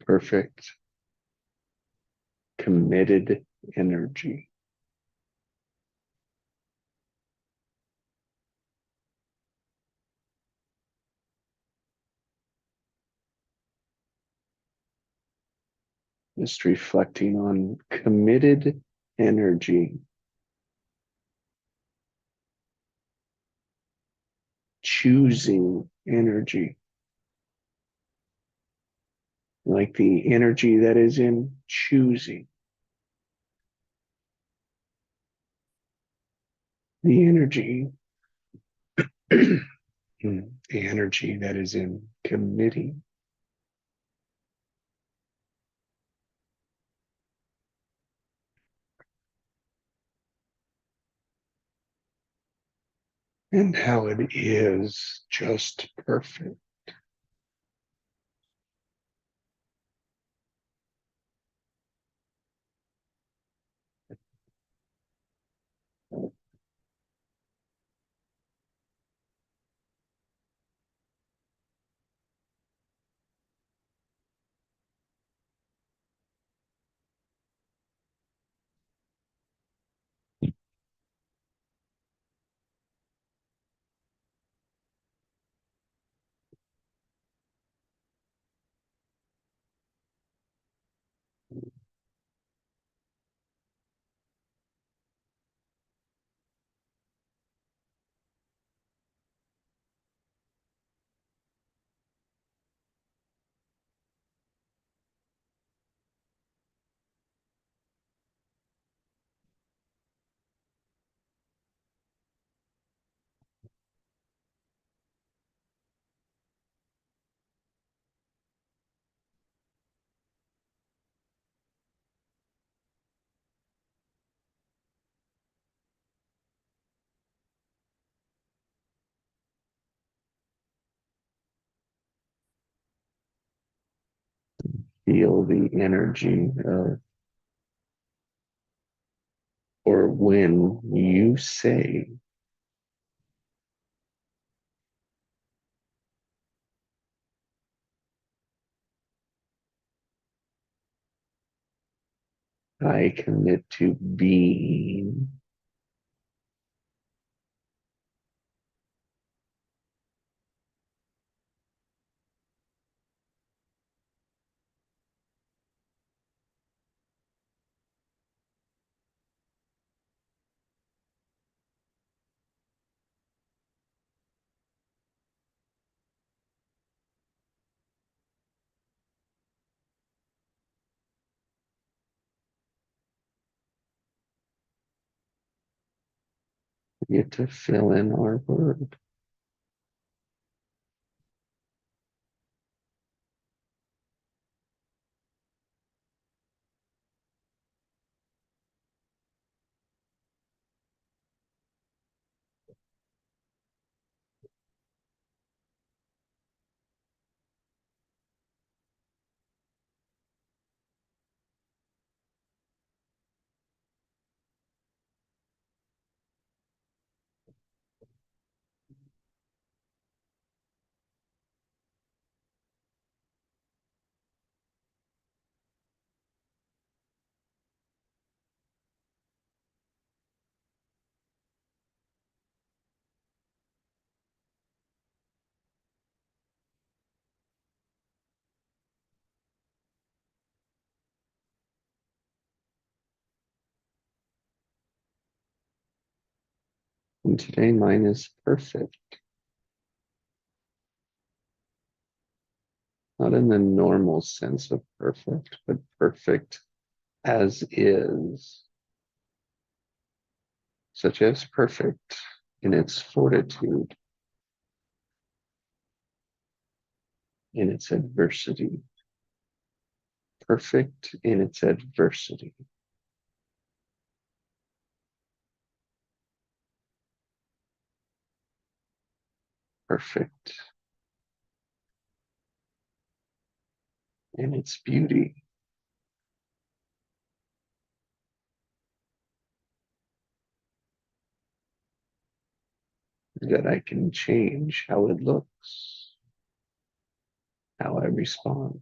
perfect, committed energy. Just reflecting on committed energy, choosing energy, like the energy that is in choosing, the energy, the energy that is in committing. And how it is just perfect. Feel the energy of, or when you say, I commit to being, we get to fill in our word. And today mine is perfect, not in the normal sense of perfect, but perfect as is, such as perfect in its fortitude, in its adversity, perfect in its adversity, perfect in its beauty, that I can change how it looks, how I respond.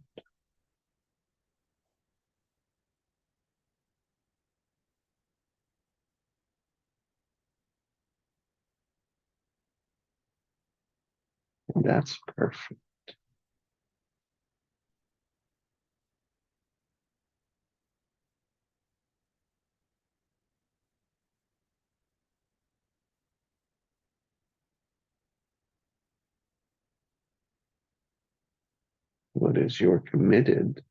That's perfect. What is your committed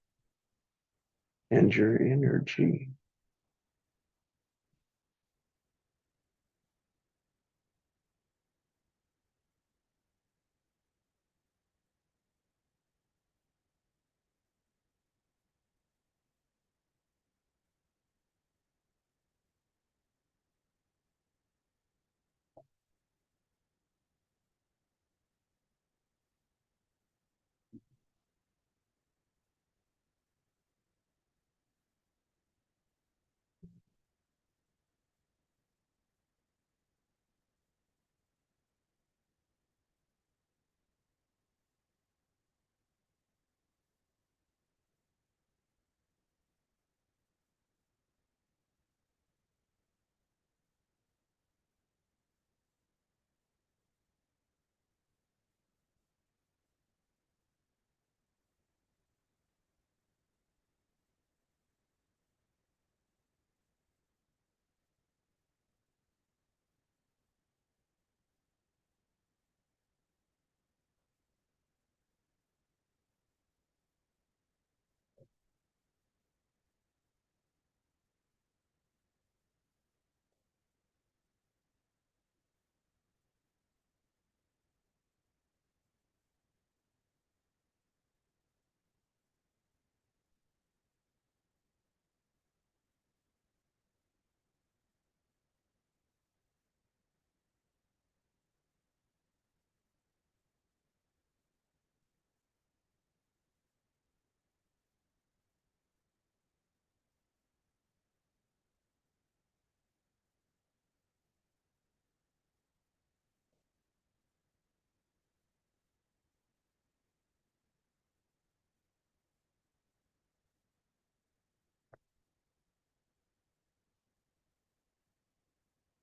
and your energy?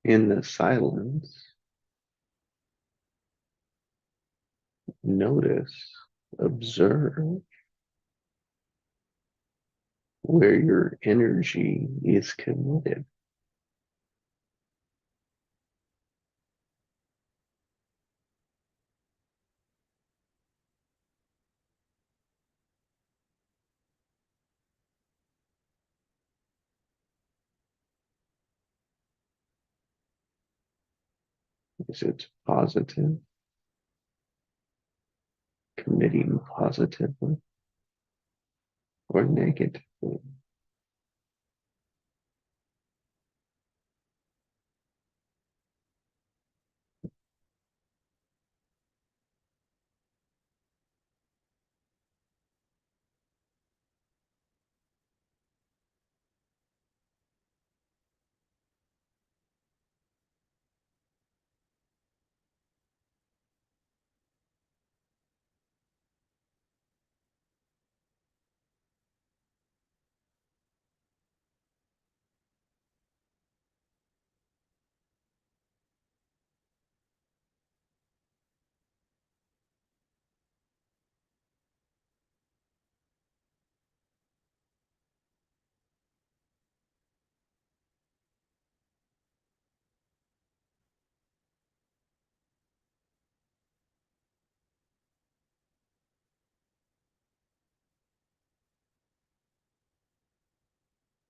In the silence, notice, observe where your energy is committed. Is it positive, committing positively, or negatively?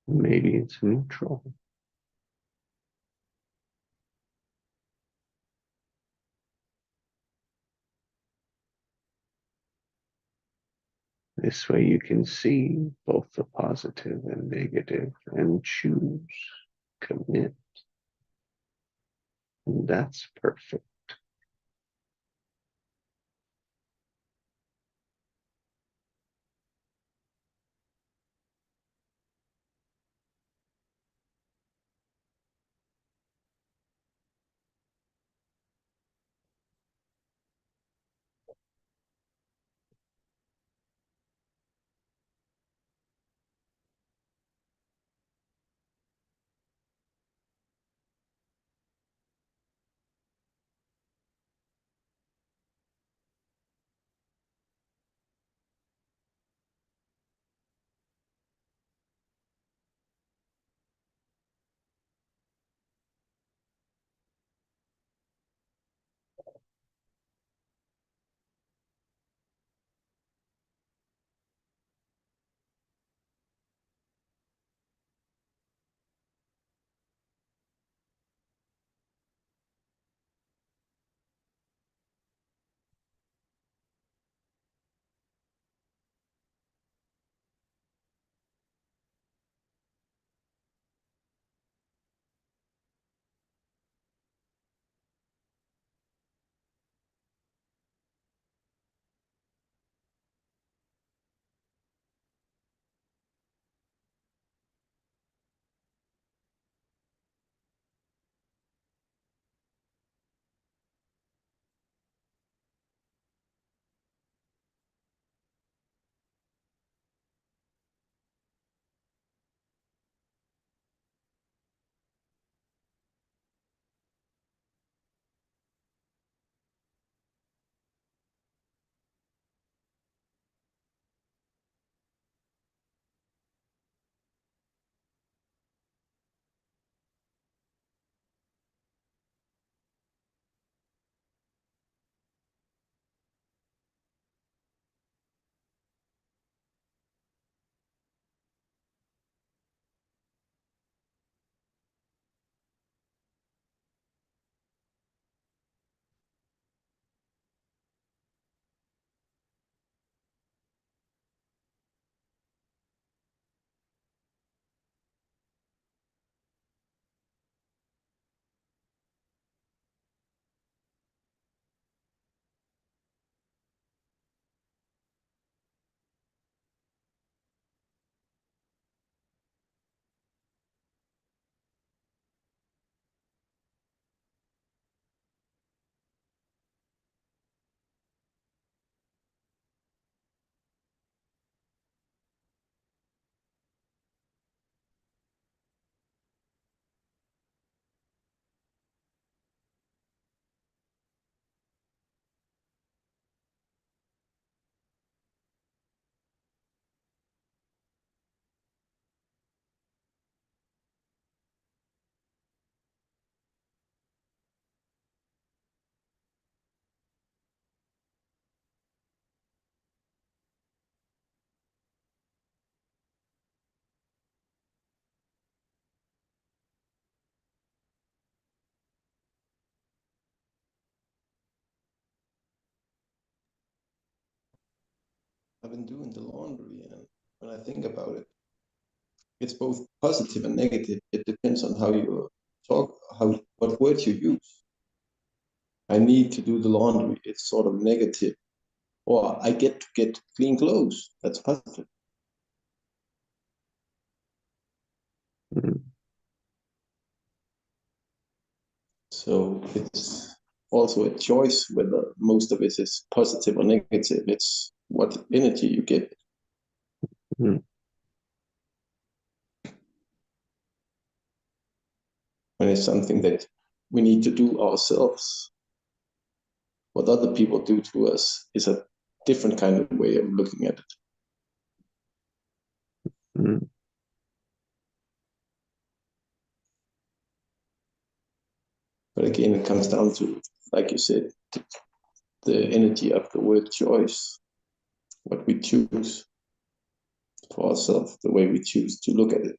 Maybe it's neutral. This way you can see both the positive and negative and choose, commit. And that's perfect. been doing the laundry, and when I think about it, it's both positive and negative. It depends on how you talk, what words you use. I need to do the laundry. It's sort of negative. Or I get to get clean clothes. That's positive. Mm. So it's also a choice whether most of it is positive or negative. It's what energy you get. Mm. When it's something that we need to do ourselves, what other people do to us is a different kind of way of looking at it. Mm. But again, it comes down to, like you said, the energy of the word choice, what we choose for ourselves, the way we choose to look at it.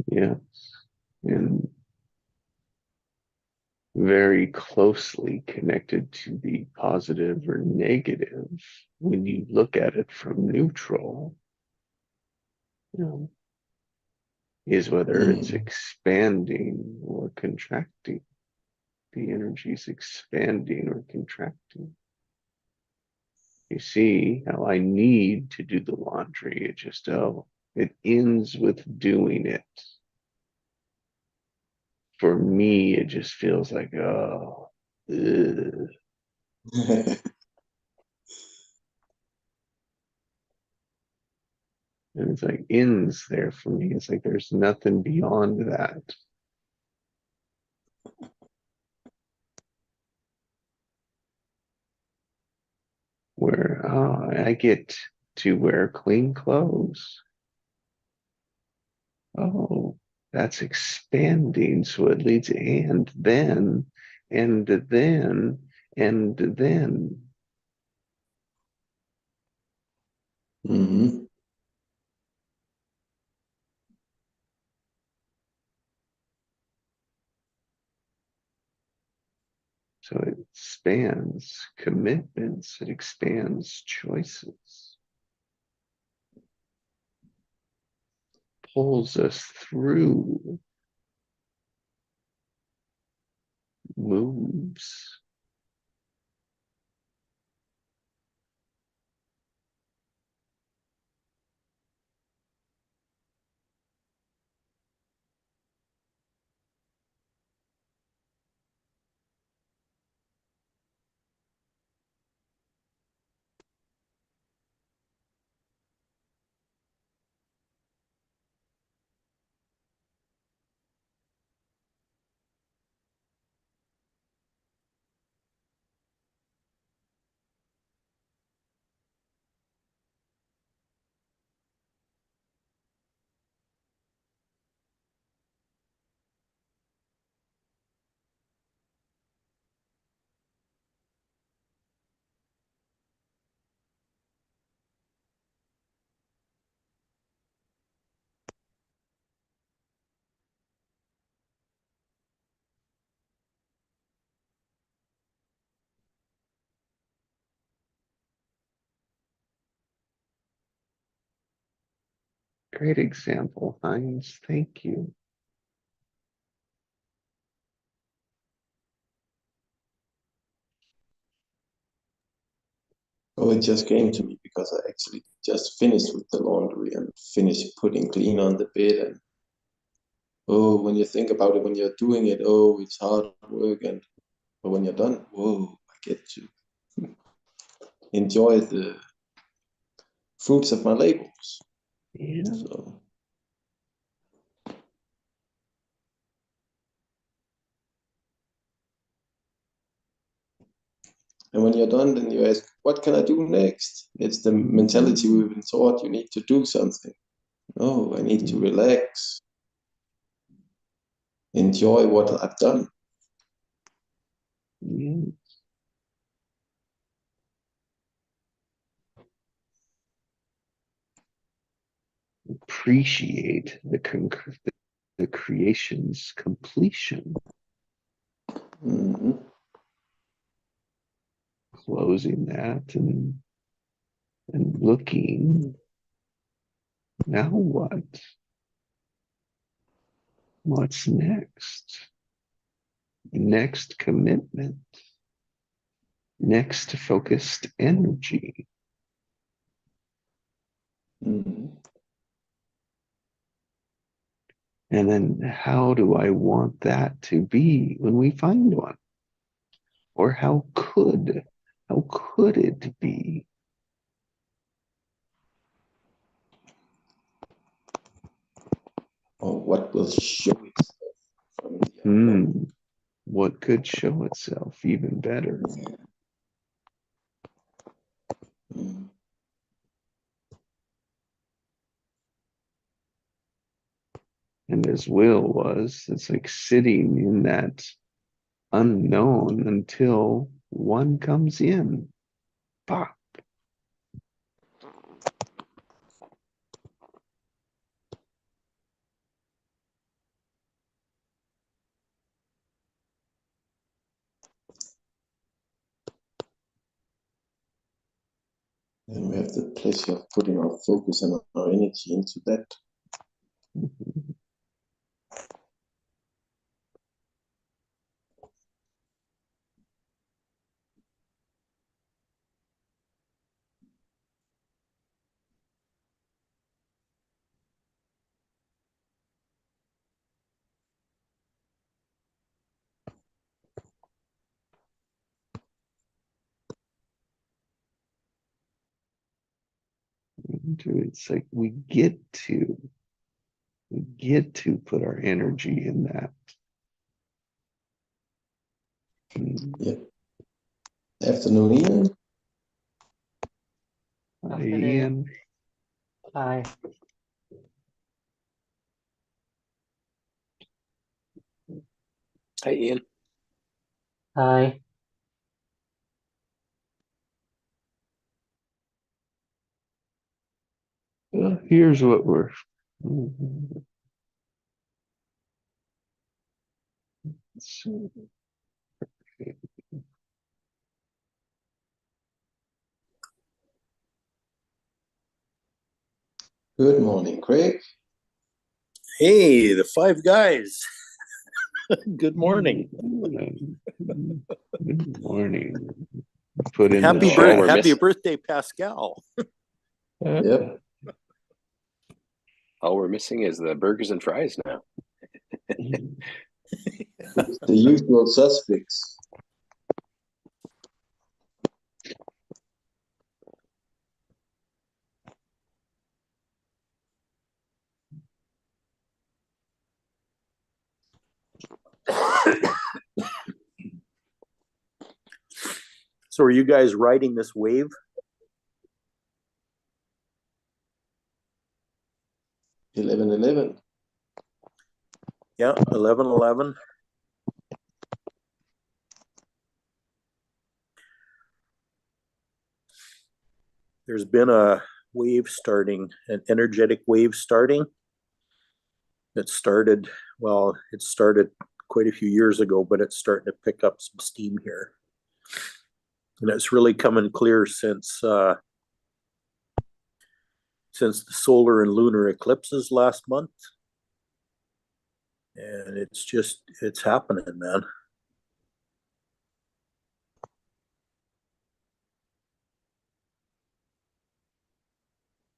Yes. And very closely connected to the positive or negative when you look at it from neutral, you know, is whether it's expanding or contracting. The energy is expanding or contracting. You see how I need to do the laundry. It just, it ends with doing it. For me, it just feels like, oh, ugh. And it's like ends there for me. It's like there's nothing beyond that. Where I get to wear clean clothes. Oh, that's expanding. So it leads and then, and then, and then. Mm-hmm. So it expands commitments, it expands choices, pulls us through, moves. Great example, Heinz. Thank you. Oh, it just came to me because I actually just finished with the laundry and finished putting clean on the bed. And oh, when you think about it, when you're doing it, oh, it's hard work. And but when you're done, whoa, I get to enjoy the fruits of my labors. Yeah. So, and when you're done, then you ask, what can I do next? It's the mentality we've been taught. You need to do something. Oh, I need to relax, enjoy what I've done. Yeah. appreciate the creation's completion. Mhm. Closing that and looking. Now what? What's next? Next commitment. Next focused energy. Mhm. And then how do I want that to be when we find one? Or how could it be? Or what will show itself from the unknown? What could show itself even better? Mhm. And as Will was, it's like sitting in that unknown until one comes in. Pop. And we have the pleasure of putting our focus and our energy into that. It's like we get to put our energy in that. Yep. Afternoon, Ian. Hi, Ian. Hi. Hi, Ian. Hi. Well, here's what we're. So, Good morning, Craig. Hey, the five guys. Good morning. Good morning. Put in Happy, the chat. happy birthday, Pascal. Yep. All we're missing is the burgers and fries now. The usual suspects. So are you guys riding this wave? $11.11. Yeah, 11:11. There's been a wave starting, an energetic wave starting. It started quite a few years ago, but it's starting to pick up some steam here. And it's really coming clear since the solar and lunar eclipses last month. And it's happening, man.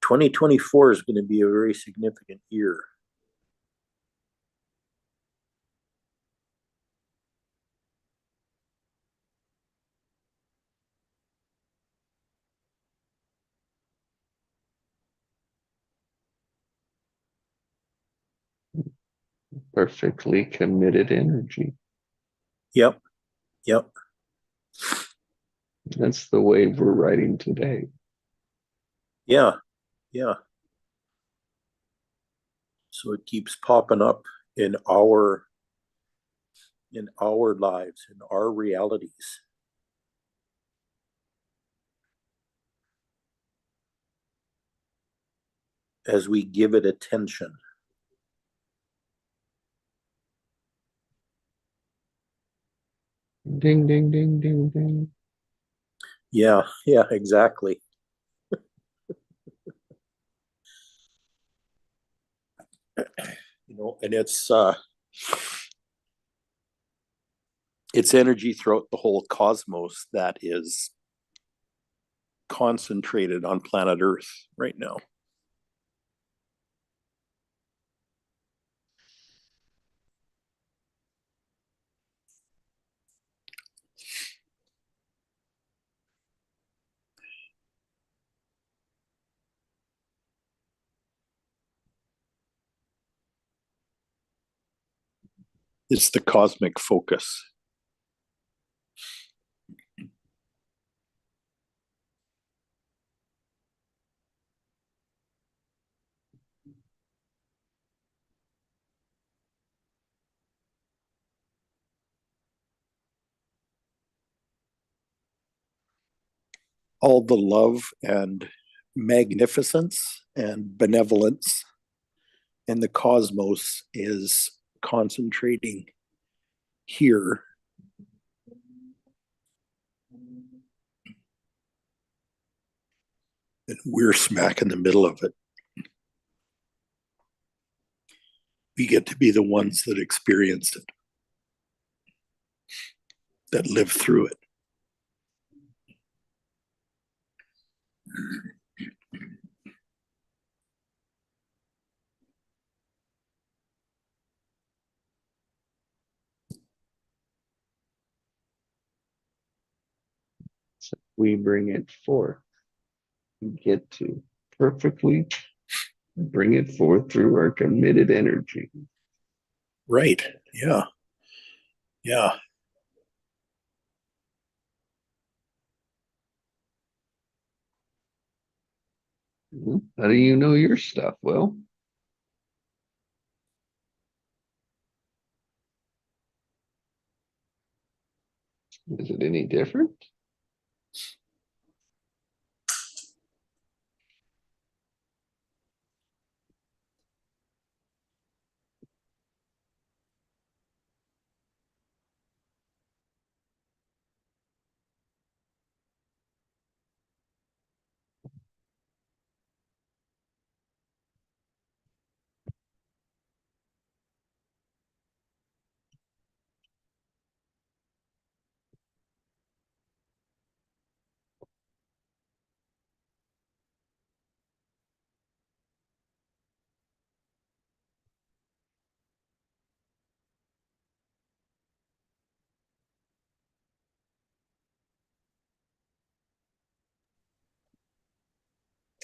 "2024 is going to be a very significant year." Perfectly committed energy. Yep. Yep. That's the wave we're riding today. Yeah. Yeah. So it keeps popping up in our lives, in our realities. as we give it attention. Ding, ding, ding, ding, ding. Yeah, exactly. And it's energy throughout the whole cosmos that is concentrated on planet Earth right now. It's the cosmic focus. All the love and magnificence and benevolence in the cosmos is concentrating here. And we're smack in the middle of it. We get to be the ones that experience it, that live through it. So we bring it forth. We get to perfectly bring it forth through our committed energy. Right. Yeah. Yeah. How do you know your stuff? Well, is it any different?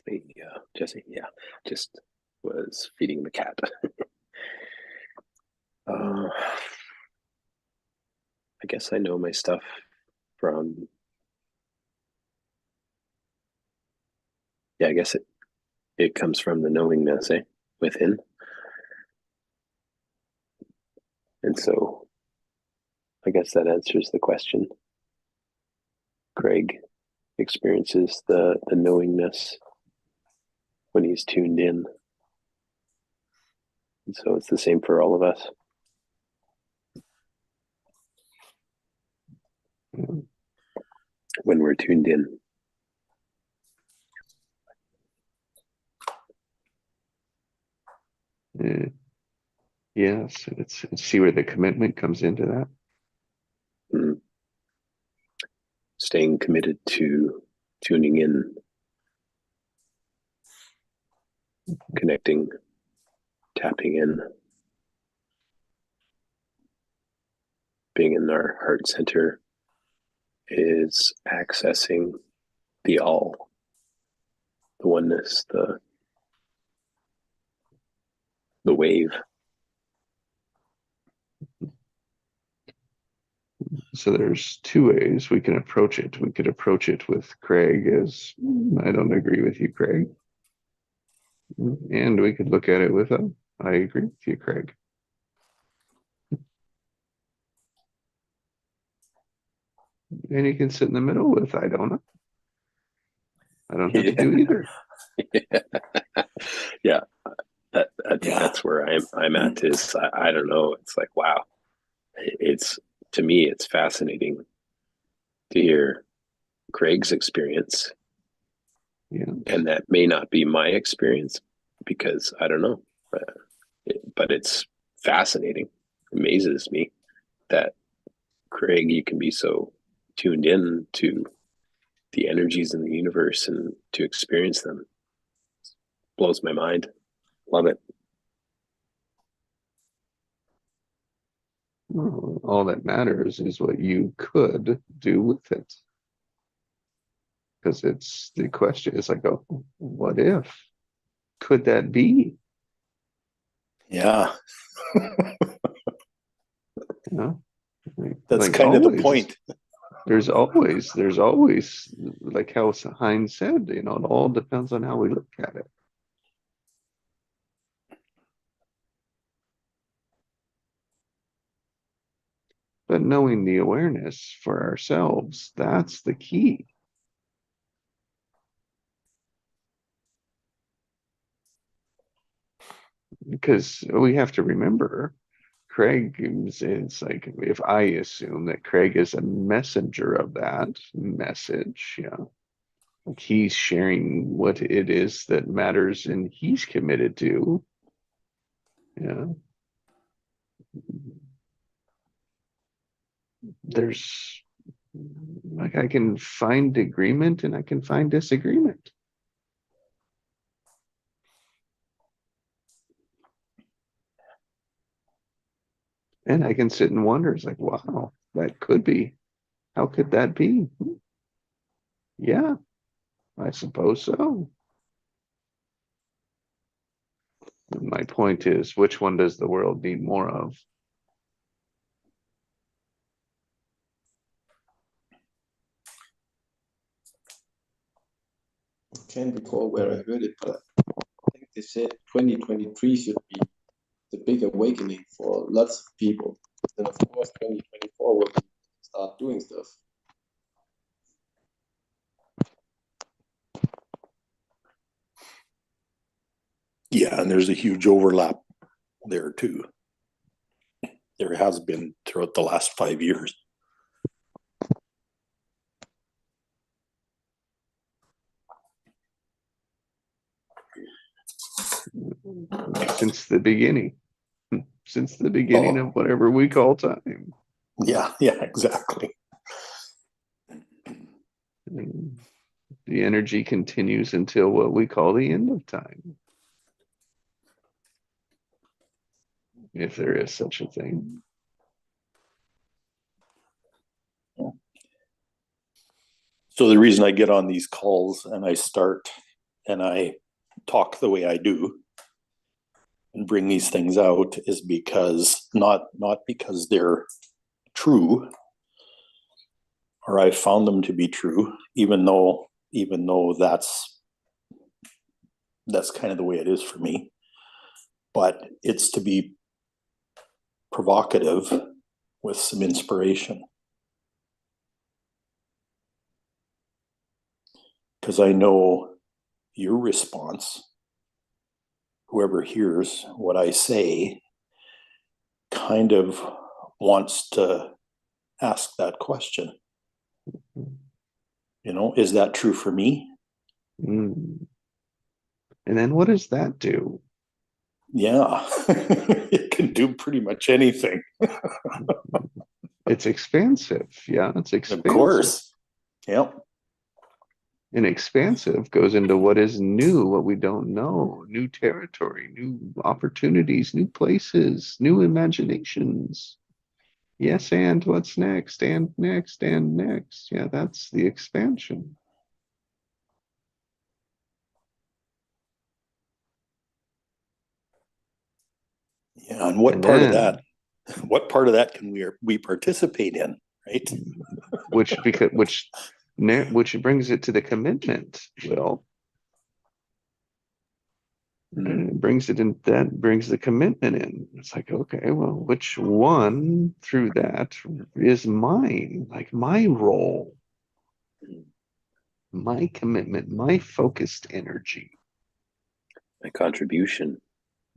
Yeah, Jesse. Yeah, just was feeding the cat. I guess I know my stuff from. Yeah, I guess it comes from the knowingness, within, and so I guess that answers the question. Craig experiences the knowingness when he's tuned in. And so it's the same for all of us. When we're tuned in. Yes, it's see where the commitment comes into that. Mm. Staying committed to tuning in, connecting, tapping in, being in our heart center is accessing the all, the oneness, the wave. So there's two ways we can approach it. We could approach it with Craig as, I don't agree with you, Craig. And we could look at it with, I agree with you, Craig. And you can sit in the middle with, I don't know. I don't have to do either. I think that's where I'm at is I don't know. It's like, wow. It's to me, it's fascinating to hear Craig's experience. Yeah. And that may not be my experience because I don't know. But it's fascinating. It amazes me that Craig, you can be so tuned in to the energies in the universe and to experience them. Blows my mind. Love it. Well, all that matters is what you could do with it. Because it's the question is like, oh, what if? Could that be? Yeah, You know? that's Like kind of the always, point. there's always, like how Heinz said, you know, it all depends on how we look at it. But knowing the awareness for ourselves, that's the key. Because we have to remember, Craig is, it's like if I assume that Craig is a messenger of that message, yeah. Like he's sharing what it is that matters and he's committed to. Yeah. There's like I can find agreement and I can find disagreement. And I can sit and wonder, it's like, wow, that could be. How could that be? Yeah, I suppose so. My point is, which one does the world need more of? I can't recall where I heard it, but I think they said 2023 should be the big awakening for lots of people. Then of course 2024 will start doing stuff. Yeah, and there's a huge overlap there too. There has been throughout the last 5 years. Since the beginning. Since the beginning of whatever we call time. Yeah, exactly. And the energy continues until what we call the end of time. If there is such a thing. So the reason I get on these calls and I start and I talk the way I do and bring these things out is because not because they're true or I found them to be true, even though that's kind of the way it is for me. But it's to be provocative with some inspiration. Because I know your response, whoever hears what I say, kind of wants to ask that question. You know, is that true for me? Mm. And then what does that do? Yeah, it can do pretty much anything. It's expansive. Yeah, it's expansive. Of course. Yep. And expansive goes into what is new, what we don't know, new territory, new opportunities, new places, new imaginations. Yes, and what's next, and next, and next. Yeah, that's the expansion. Yeah, and what And part of then- that? What part of that can we participate in? Right. which brings it to the commitment, Will. And it brings it in, that brings the commitment in. It's like, okay, well, which one through that is mine? Like my role, my commitment, my focused energy. My contribution.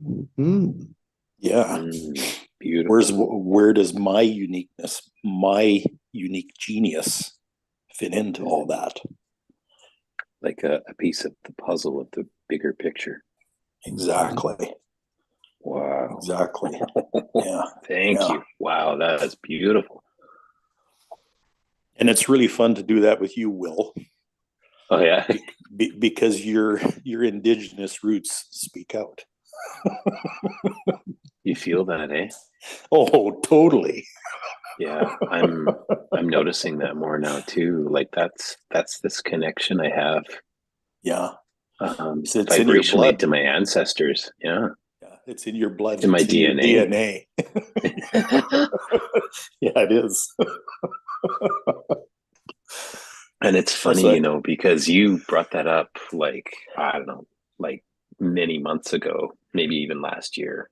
Mhm. Yeah. Beautiful. Where does my uniqueness, my unique genius fit into all that? Like a piece of the puzzle of the bigger picture. Exactly. Wow. Exactly. Yeah. Thank Yeah. you. Wow, that is beautiful. And it's really fun to do that with you, Will, Oh yeah. because your indigenous roots speak out. You feel that, eh? Oh, totally. Yeah. I'm noticing that more now too. Like that's this connection I have Yeah. So it's in your vibrationally blood. to my ancestors. Yeah. Yeah, it's in your blood. To my It's in your DNA. Yeah, it is. And it's funny, like- you know, because you brought that up like, I don't know, like many months ago, maybe even last year.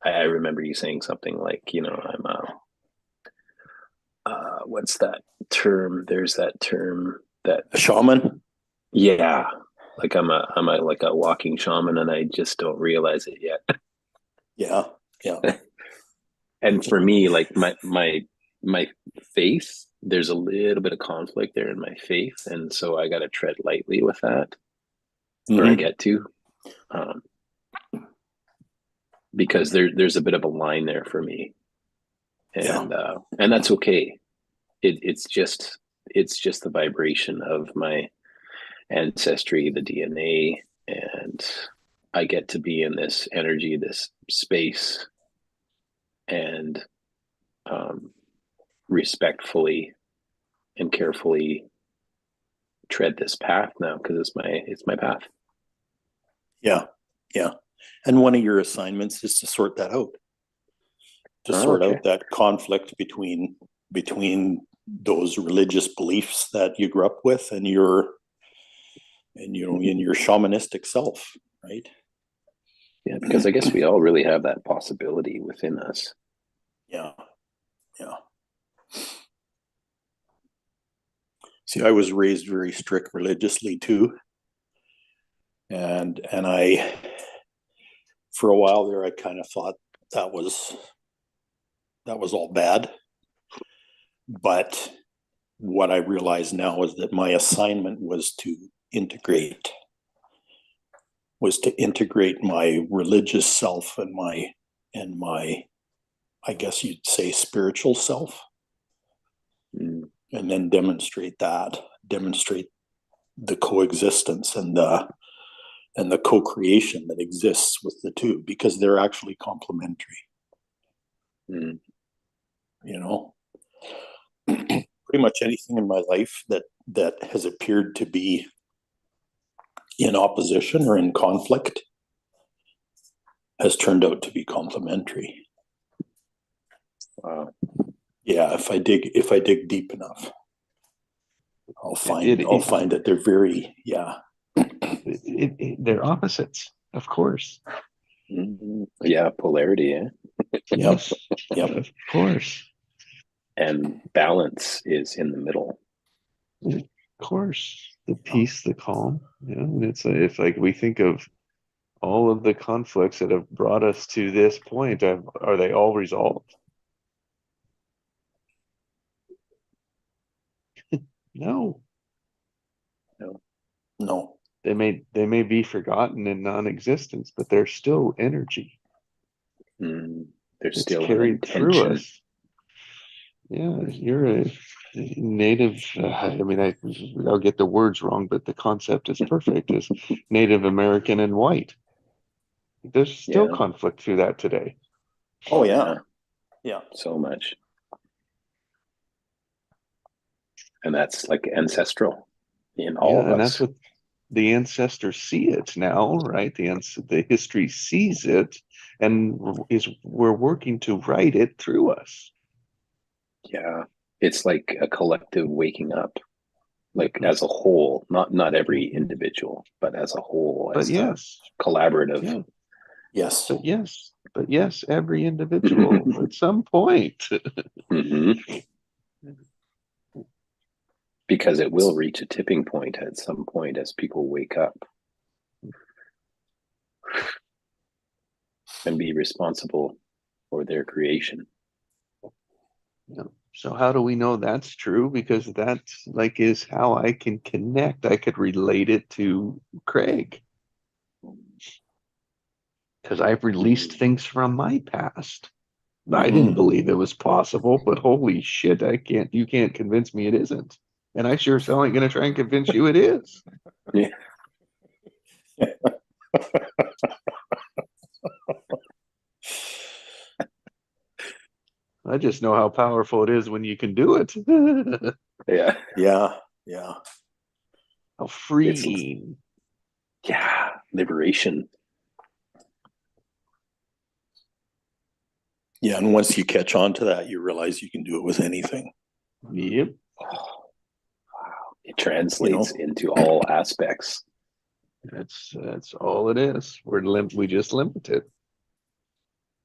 I remember you saying something like, you know, I'm what's that term? There's that term that A shaman. yeah, like I'm a like a walking shaman and I just don't realize it yet. Yeah. Yeah. And for me, like my faith, there's a little bit of conflict there in my faith, and so I got to tread lightly with that, or I Mhm. get to, um, because there's a bit of a line there for me, and that's okay. It's just the vibration of my ancestry, the DNA, and I get to be in this energy, this space, and respectfully and carefully tread this path now because it's my path. Yeah. Yeah. And one of your assignments is to sort that out. To Oh, sort okay. out that conflict between those religious beliefs that you grew up with and your in your shamanistic self, right? Yeah, because I guess we all really have that possibility within us. Yeah. Yeah. See, I was raised very strict religiously too. And I, for a while there, I kind of thought that was all bad. But what I realize now is that my assignment was to integrate my religious self and my I guess you'd say spiritual self, Mm. and then demonstrate the coexistence and the co-creation that exists with the two, because they're actually complementary. Mm. You know, pretty much anything in my life that has appeared to be in opposition or in conflict has turned out to be complementary. Wow. Yeah, if I dig deep enough, I'll find that they're very They're opposites, of course. Mm. Yeah, polarity, eh? Yep. Of course. And balance is in the middle. Of course. The peace, the calm. Yeah. And it's like we think of all of the conflicts that have brought us to this point. Are they all resolved? No. No. They may be forgotten in non-existence, but they're still energy. Mm. There's It's still an carried through intention. us. Yeah, you're a native. I mean, I'll get the words wrong, but the concept is perfect. Is Native American and white. There's still Yeah. conflict through that today. Oh yeah. Yeah. So much. And that's like ancestral in all of And us. that's what the ancestors see it now, right? The history sees it, and we're working to write it through us. Yeah. It's like a collective waking up, like as a whole, not every individual, but as a whole, But as yes, a collaborative. yeah, Yes. but yes, every individual at some point. Hmm. Because it will reach a tipping point at some point as people wake up. and be responsible for their creation. Yeah. So how do we know that's true? Because that's like is how I can connect. I could relate it to Craig. Because I've released things from my past. I didn't believe it was possible, but holy shit, you can't convince me it isn't. And I sure as hell ain't gonna try and convince you it is. Yeah. I just know how powerful it is when you can do it. Yeah. Yeah. How freeing. Yeah. Liberation. Yeah. And once you catch on to that, you realize you can do it with anything. Yep. Oh, wow. It translates into all aspects. That's all it is. We just limit it.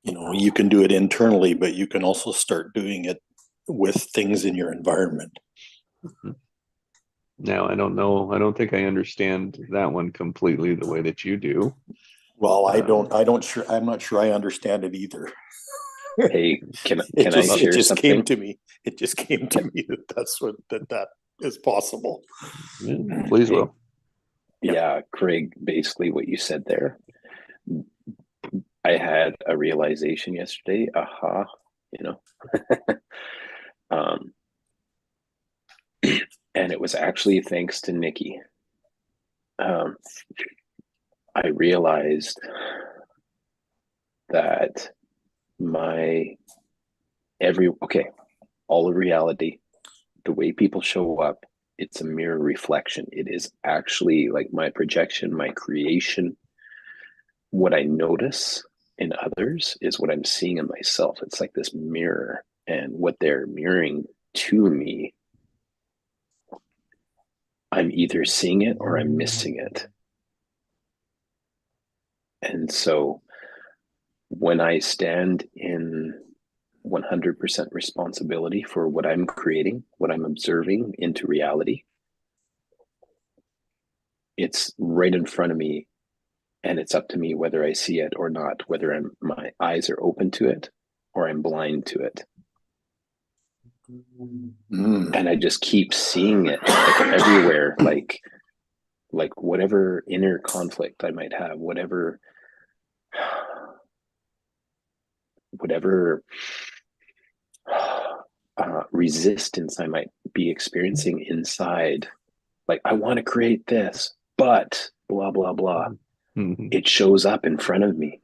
You know, you can do it internally, but you can also start doing it with things in your environment. Now, I don't know. I don't think I understand that one completely the way that you do. Well, I'm not sure I understand it either. Hey, can I It share just something? came to me. It just came to me that is possible. Yeah, please, Hey. Will. Yeah, Craig, basically what you said there. I had a realization yesterday. Aha, you know. And it was actually thanks to Nikki. I realized that all of reality, the way people show up, it's a mirror reflection. It is actually like my projection, my creation. What I notice in others is what I'm seeing in myself. It's like this mirror, and what they're mirroring to me, I'm either seeing it or I'm missing it. And so when I stand in 100% responsibility for what I'm creating, what I'm observing into reality, it's right in front of me, and it's up to me whether I see it or not, whether my eyes are open to it or I'm blind to it. And I just keep seeing it like everywhere, like whatever inner conflict I might have, whatever resistance I might be experiencing inside. Like, I want to create this, but blah, blah, blah. Mm-hmm. It shows up in front of me.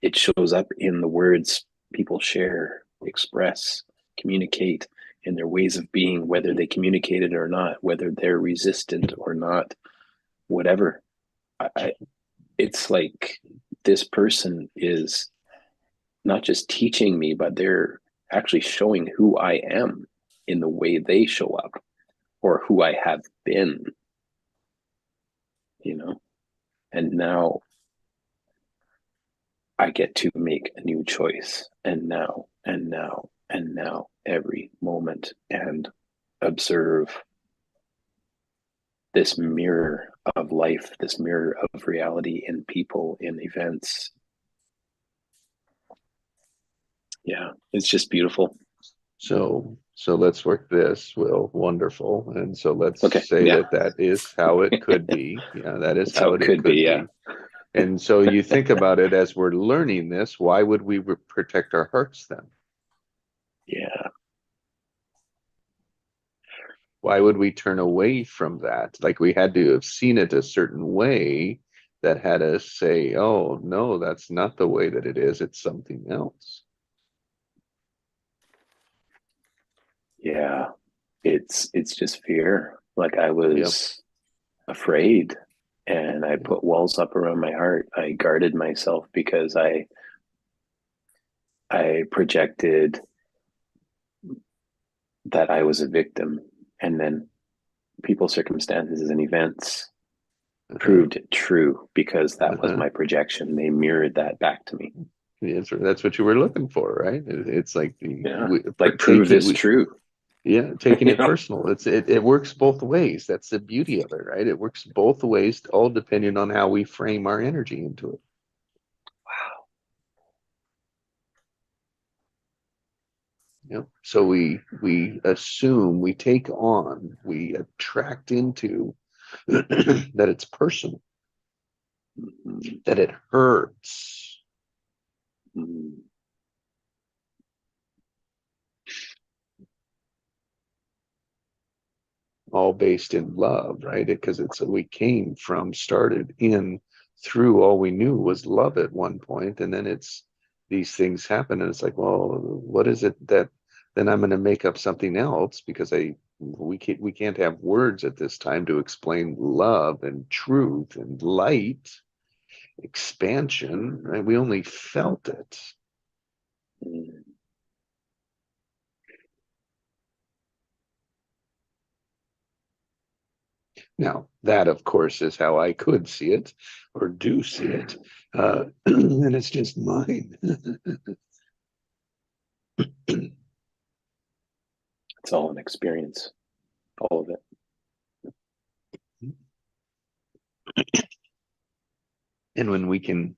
It shows up in the words people share, express, communicate, in their ways of being, whether they communicate it or not, whether they're resistant or not, whatever. It's like this person is not just teaching me, but they're actually showing who I am in the way they show up, or who I have been, you know. And now I get to make a new choice, and now every moment, and observe this mirror of life, this mirror of reality in people, in events. Yeah, it's just beautiful. So let's work this, Will. Wonderful. And so let's say yeah. that is how it could be. Yeah, that is That's how it could be. Yeah. And so you think about it as we're learning this, why would we protect our hearts then? Yeah. Why would we turn away from that? Like, we had to have seen it a certain way that had us say, oh, no, that's not the way that it is. It's something else. Yeah. It's just fear. Like, I was afraid, and I put walls up around my heart. I guarded myself because I projected that I was a victim, and then people's circumstances and events proved it true, because that was my projection. They mirrored that back to me. That's what you were looking for, right? It's like prove this true. Yeah, taking it personal. It works both ways. That's the beauty of it, right? It works both ways, all depending on how we frame our energy into it. Yep. So we assume, we take on, we attract into that it's personal, Mhm. that it hurts. Mhm. All based in love, right? Because it's we came from, started in, through, all we knew was love at one point, and then it's these things happen, and it's like, well, what is it that then I'm going to make up something else because we can't have words at this time to explain love and truth and light, expansion, right? We only felt it. Mhm. Now, that, of course, is how I could see it or do see it. And it's just mine. It's all an experience, all of it. And when we can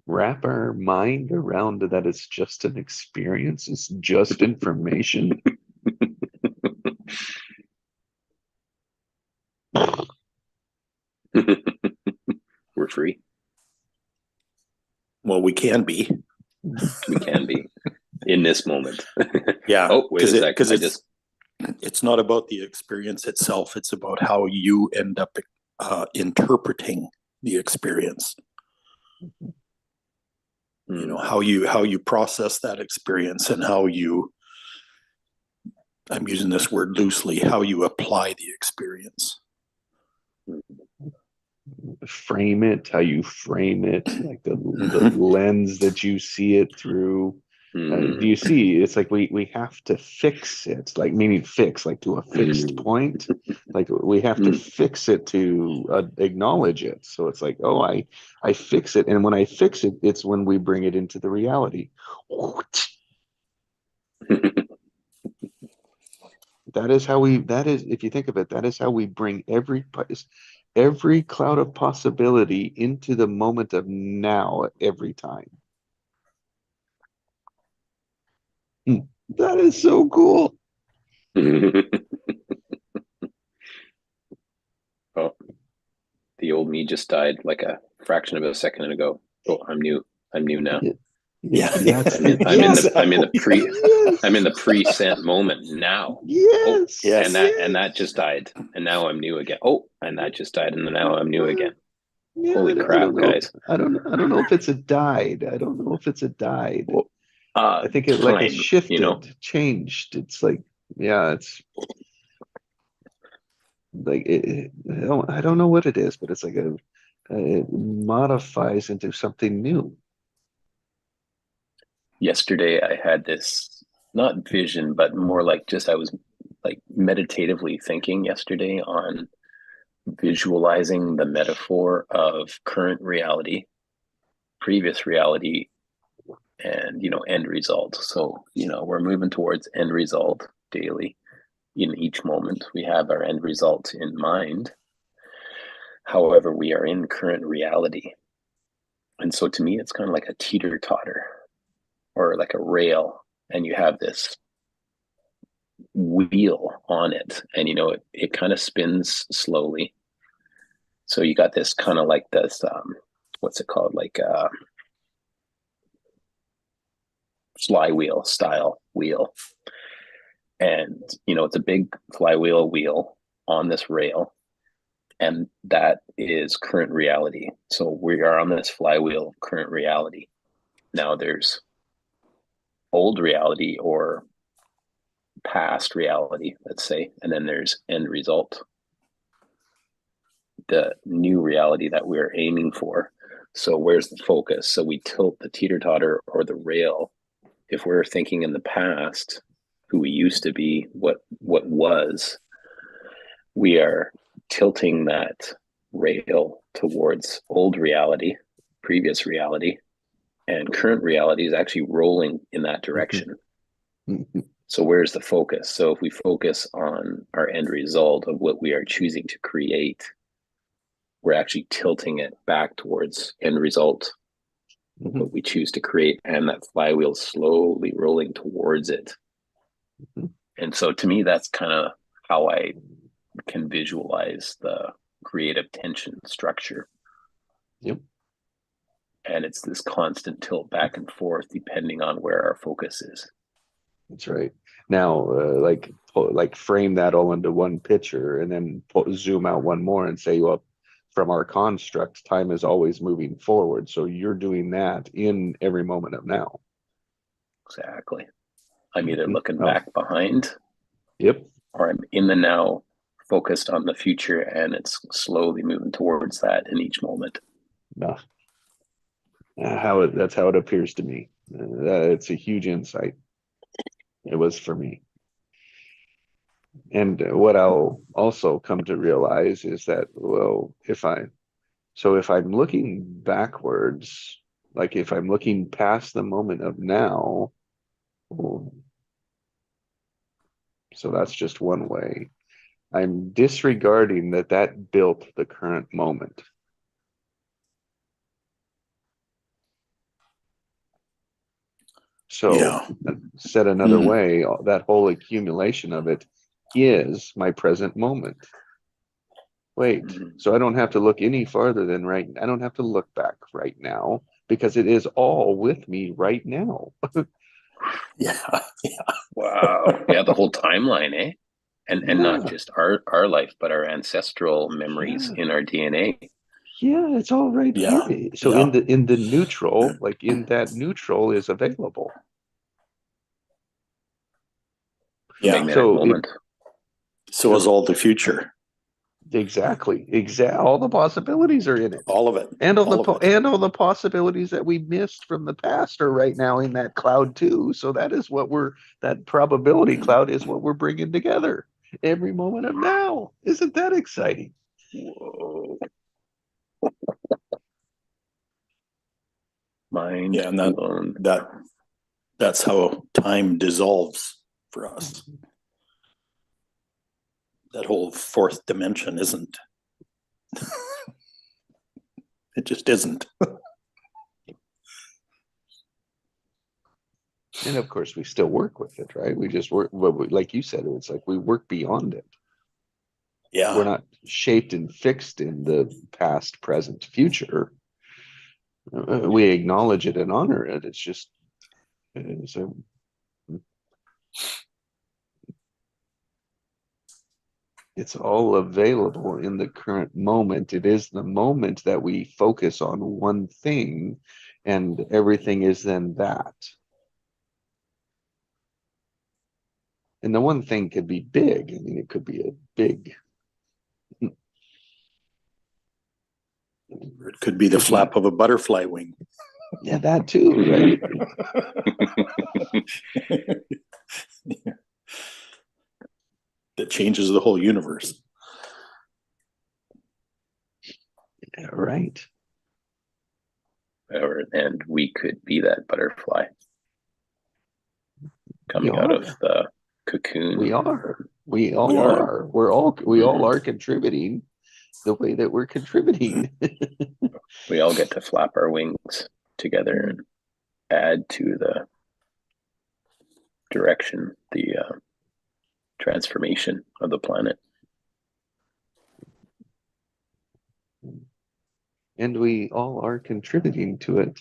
wrap our mind around that it's just an experience, it's just information. We're free. Well, we can be. We can be in this moment. Yeah. Oh, wait a sec. Because I just it's not about the experience itself. It's about how you end up interpreting the experience. You know, how you process that experience and how you, I'm using this word loosely, how you apply the experience. Frame it, how you frame it, like the lens that you see it through. Do you see? It's like we have to fix it, like meaning fix, like to a fixed point. Like we have to fix it to acknowledge it. So it's like, oh, I fix it, and when I fix it, it's when we bring it into the reality. That is how we. That is, if you think of it, that is how we bring every cloud of possibility into the moment of now every time. That is so cool. Oh, the old me just died like a fraction of a second ago. Oh, I'm new. I'm new now. Yeah. Yes. I'm in Yes. the pre-sent moment now. Yes. Oh, Yes. and that just died. And now I'm new again. Oh, and that just died. And now I'm new again. Yeah, Holy I don't crap, know. guys. I don't know if it's a died. I don't know if it's a died. Well, I think it like it time, shifted, you know. changed. It's like, yeah, it's like I don't know what it is, but it's like it modifies into something new. Yesterday I had this not vision, but more like just I was like meditatively thinking yesterday on visualizing the metaphor of current reality, previous reality, and end result. So we're moving towards end result daily. In each moment we have our end result in mind. However, we are in current reality, and so to me it's kind of like a teeter-totter or like a rail, and you have this wheel on it, and it kind of spins slowly. So you got this kind of like this what's it called, like flywheel style wheel. And it's a big flywheel wheel on this rail, and that is current reality. So we are on this flywheel of current reality. Now there's old reality or past reality, let's say, and then there's end result, the new reality that we're aiming for. So where's the focus? So we tilt the teeter-totter or the rail. If we're thinking in the past, who we used to be, what was, we are tilting that rail towards old reality, previous reality, and current reality is actually rolling in that direction. So where's the focus? So if we focus on our end result of what we are choosing to create, we're actually tilting it back towards end result, what we choose to create, and that flywheel slowly rolling towards it. And so to me, that's kind of how I can visualize the creative tension structure. Yep. And it's this constant tilt back and forth depending on where our focus is. That's right. Now, like frame that all into one picture, and then zoom out one more and say, well, from our construct, time is always moving forward. So you're doing that in every moment of now. Exactly. I'm either Mhm. looking Oh. back behind, Yep. or I'm in the now, focused on the future, and it's slowly moving towards that in each moment. No. That's how it appears to me. It's a huge insight. It was for me. And what I'll also come to realize is that, well, if I'm looking backwards, like if I'm looking past the moment of now, well, so that's just one way. I'm disregarding that built the current moment. So Yeah. said another Hmm. way, that whole accumulation of it is my present moment. Wait, Mhm. so I don't have to look any farther than I don't have to look back right now because it is all with me right now. Yeah. Wow. Yeah, the whole timeline, eh? And not Yeah, just our life, but our ancestral memories yeah, in our DNA. yeah, it's all right Yeah. here. So Yeah. in the neutral, like in that neutral is available. The Yeah. magnetic So it moment. So is all the future. exactly all the possibilities are in it. All of it. And All of it. all the possibilities that we missed from the past are right now in that cloud too. So that is what that probability cloud is what we're bringing together every moment of now. Isn't that exciting? Whoa. Mind Yeah, and blown. that's how time dissolves for us. That whole fourth dimension isn't. It just isn't. And of course, we still work with it, right? We just work, like you said, it's like we work beyond it. We're Yeah. not shaped and fixed in the past, present, future. We acknowledge it and honor it. It's just, so it's all available in the current moment. It is the moment that we focus on one thing, and everything is then that. And the one thing could be big. I mean, it could be a big, Or it could be the flap of a butterfly wing. yeah, that too, right? That changes the whole universe. Yeah, right. And we could be that butterfly We coming out of are. the cocoon. We are. We all We are. are. We all are contributing the way that we're contributing. We all get to flap our wings together and add to the direction, the transformation of the planet. And we all are contributing to it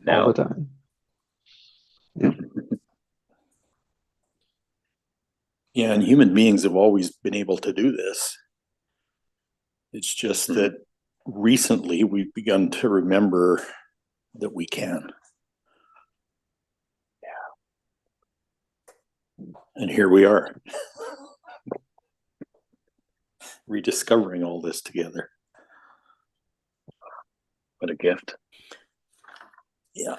all Now, the time. Yeah. Yeah, and human beings have always been able to do this. It's just that recently we've begun to remember that we can. Yeah. And here we are, rediscovering all this together. what a gift. Yeah.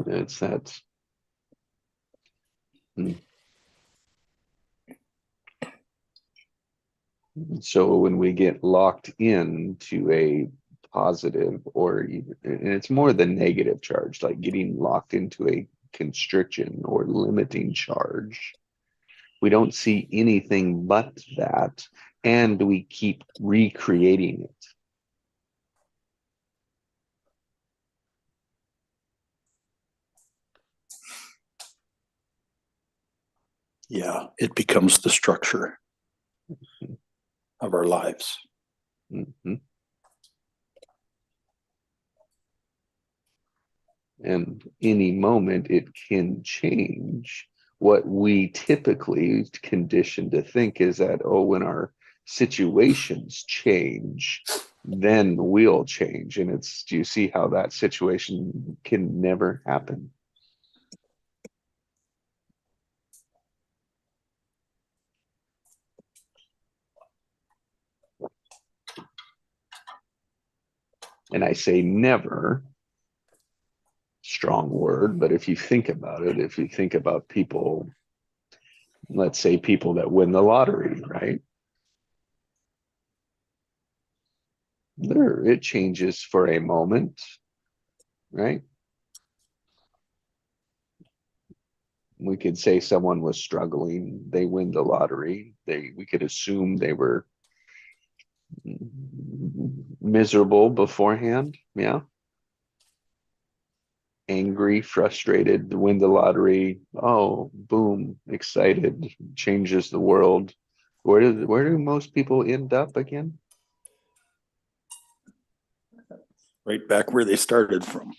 It's that. So when we get locked into a positive, or even, and it's more the negative charge, like getting locked into a constriction or limiting charge, we don't see anything but that, and we keep recreating it. Yeah, it becomes the structure of our lives. Mhm. And any moment it can change. What we typically condition to think is that, oh, when our situations change, then we'll change. And it's, do you see how that situation can never happen? And I say never, strong word, but if you think about it, if you think about people, let's say people that win the lottery, right? There, it changes for a moment, right? We could say someone was struggling, they win the lottery, we could assume they were miserable beforehand, yeah. Angry, frustrated, win the lottery, oh, boom, excited, changes the world. Where do most people end up again? Right back where they started from.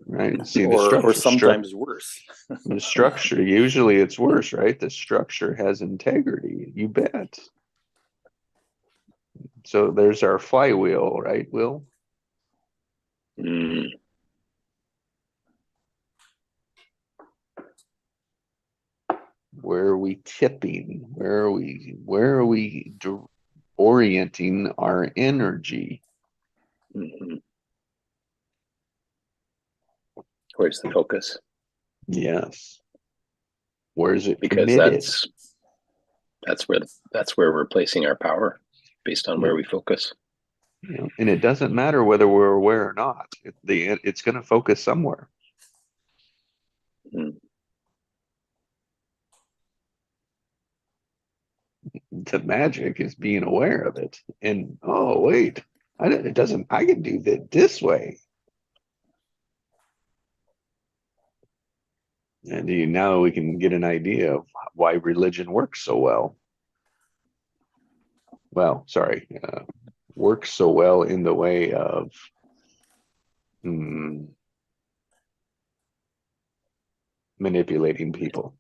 Right. See the Or structure. sometimes worse. The structure, usually it's worse, right? The structure has integrity, you bet. So there's our flywheel, right, Will? Mm. Where are we tipping? Where are we orienting our energy? Mhm. Where's the focus? Yes. Where is it Because committed? that's where we're placing our power based on Yeah. where we focus. You know, and it doesn't matter whether we're aware or not. It's going to focus somewhere. Mm. The magic is being aware of it. And oh wait, it doesn't. I can do that this way. And now we can get an idea of why religion works so well. Well, sorry, works so well in the way of manipulating people.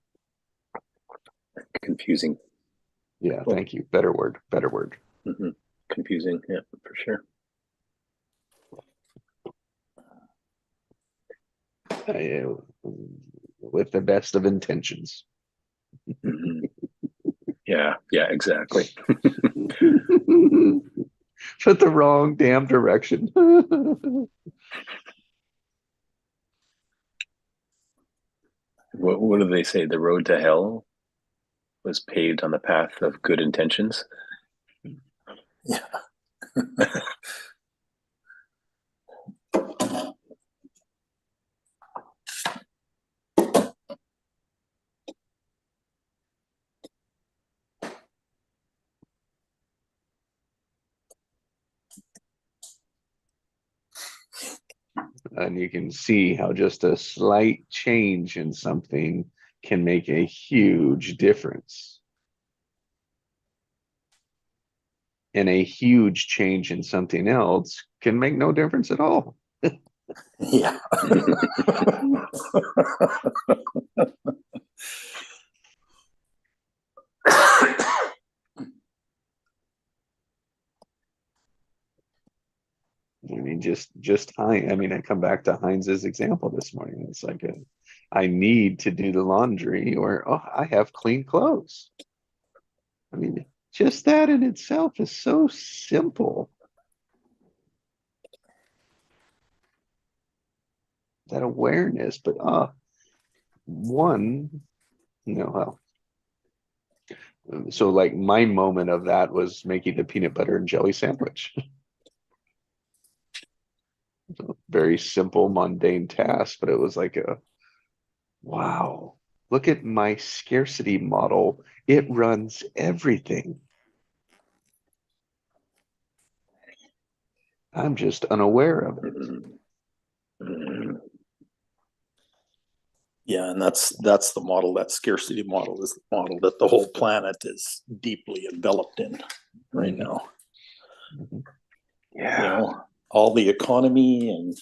Confusing. Yeah, Cool. thank you. Better word. Better word. Mm-hmm. Confusing, yeah, for sure. With the best of intentions. Mm-hmm. Yeah, exactly. But the wrong damn direction. What do they say? The road to hell was paved on the path of good intentions. Yeah. And you can see how just a slight change in something can make a huge difference. And a huge change in something else can make no difference at all. Yeah. I mean, just Heinz. I mean, I come back to Heinz's example this morning. It's like I need to do the laundry, or oh, I have clean clothes. I mean, just that in itself is so simple. That awareness, but one, well, So like my moment of that was making the peanut butter and jelly sandwich. Very simple, mundane task, but it was like a wow, look at my scarcity model. It runs everything. I'm just unaware of it. Mm. Yeah, and that's the model. That scarcity model is the model that the whole planet is deeply enveloped in right now. Mhm. You Yeah. know, all the economy and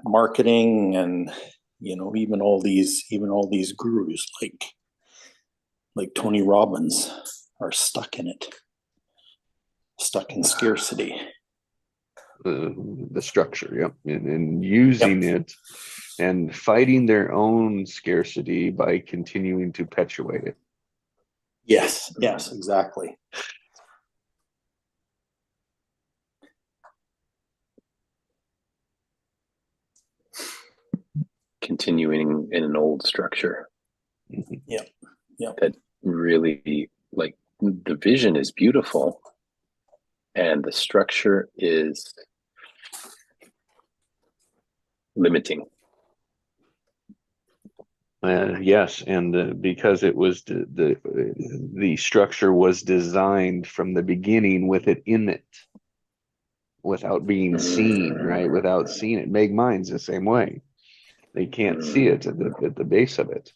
marketing and even all these gurus like Tony Robbins are stuck in it, stuck in scarcity. The structure, yep, and using it and fighting their own scarcity by continuing to perpetuate it. Yes, exactly. Continuing in an old structure. Mhm. Yep. That really, like, the vision is beautiful and the structure is limiting. Yes, and because it was the structure was designed from the beginning with it in it, without being seen, right? Without seeing it. Megmind's the same way. They can't see it at the base of it.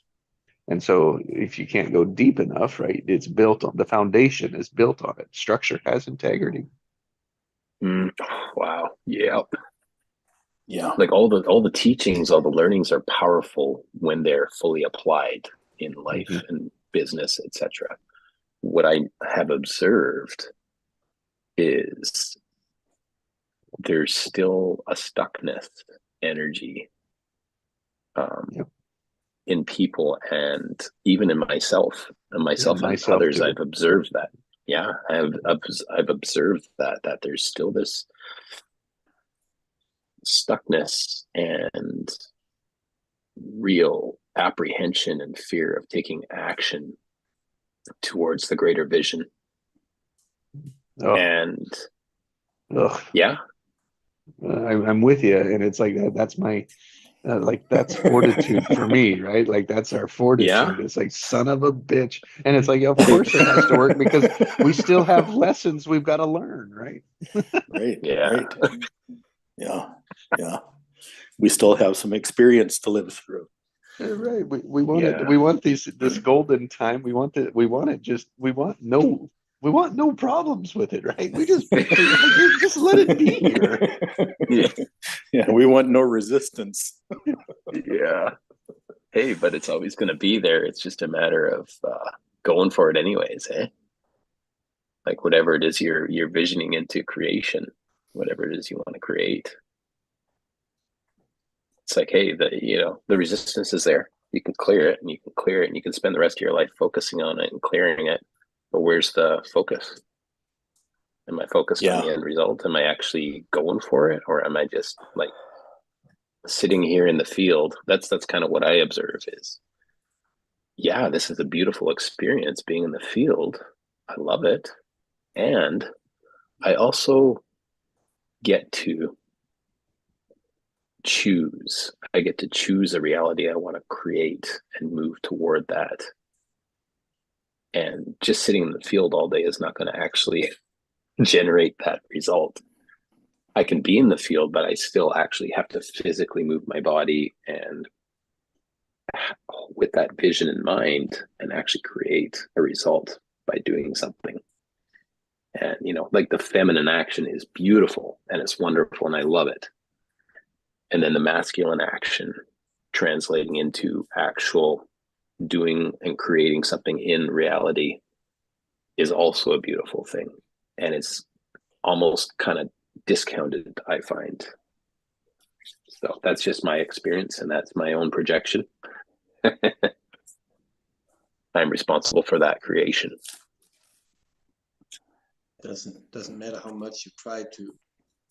And so if you can't go deep enough, right, it's built on the foundation is built on it. Structure has integrity. Wow. Yeah. Yeah. Like all the teachings, all the learnings are powerful when they're fully applied in life Mhm. and business, etc. What I have observed is there's still a stuckness energy Yep. in people and even in myself and Myself others. too. I've observed that. Yeah, I've observed that there's still this stuckness and real apprehension and fear of taking action towards the greater vision. Oh, And ugh. yeah, I'm with you, and it's like that's my like that's fortitude for me, right? Like that's our yeah. fortitude. It's like son of a bitch, and it's like of course it has to work because we still have lessons we've got to learn, right? Right. Yeah. Right. Yeah. We still have some experience to live through. Right. We want it. Yeah. We want this golden time. We want it. We want it. Just we want no. We want no problems with it, right? We just just let it be here. Yeah. Yeah, we want no resistance. Yeah. Hey, but it's always going to be there. It's just a matter of going for it anyways, eh? Like whatever it is you're visioning into creation, whatever it is you want to create. It's like, hey, the resistance is there. You can clear it and you can clear it and you can spend the rest of your life focusing on it and clearing it. But where's the focus? Am I focused on the end result? Am I actually going for it? Or am I just like sitting here in the field? That's kind of what I observe is, yeah, this is a beautiful experience being in the field. I love it. And I also get to choose. I get to choose a reality I want to create and move toward that. And just sitting in the field all day is not going to actually generate that result. I can be in the field, but I still actually have to physically move my body and with that vision in mind and actually create a result by doing something. And, like the feminine action is beautiful and it's wonderful and I love it. And then the masculine action translating into actual doing and creating something in reality is also a beautiful thing. And it's almost kind of discounted, I find. So that's just my experience and that's my own projection. I'm responsible for that creation. Doesn't matter how much you try to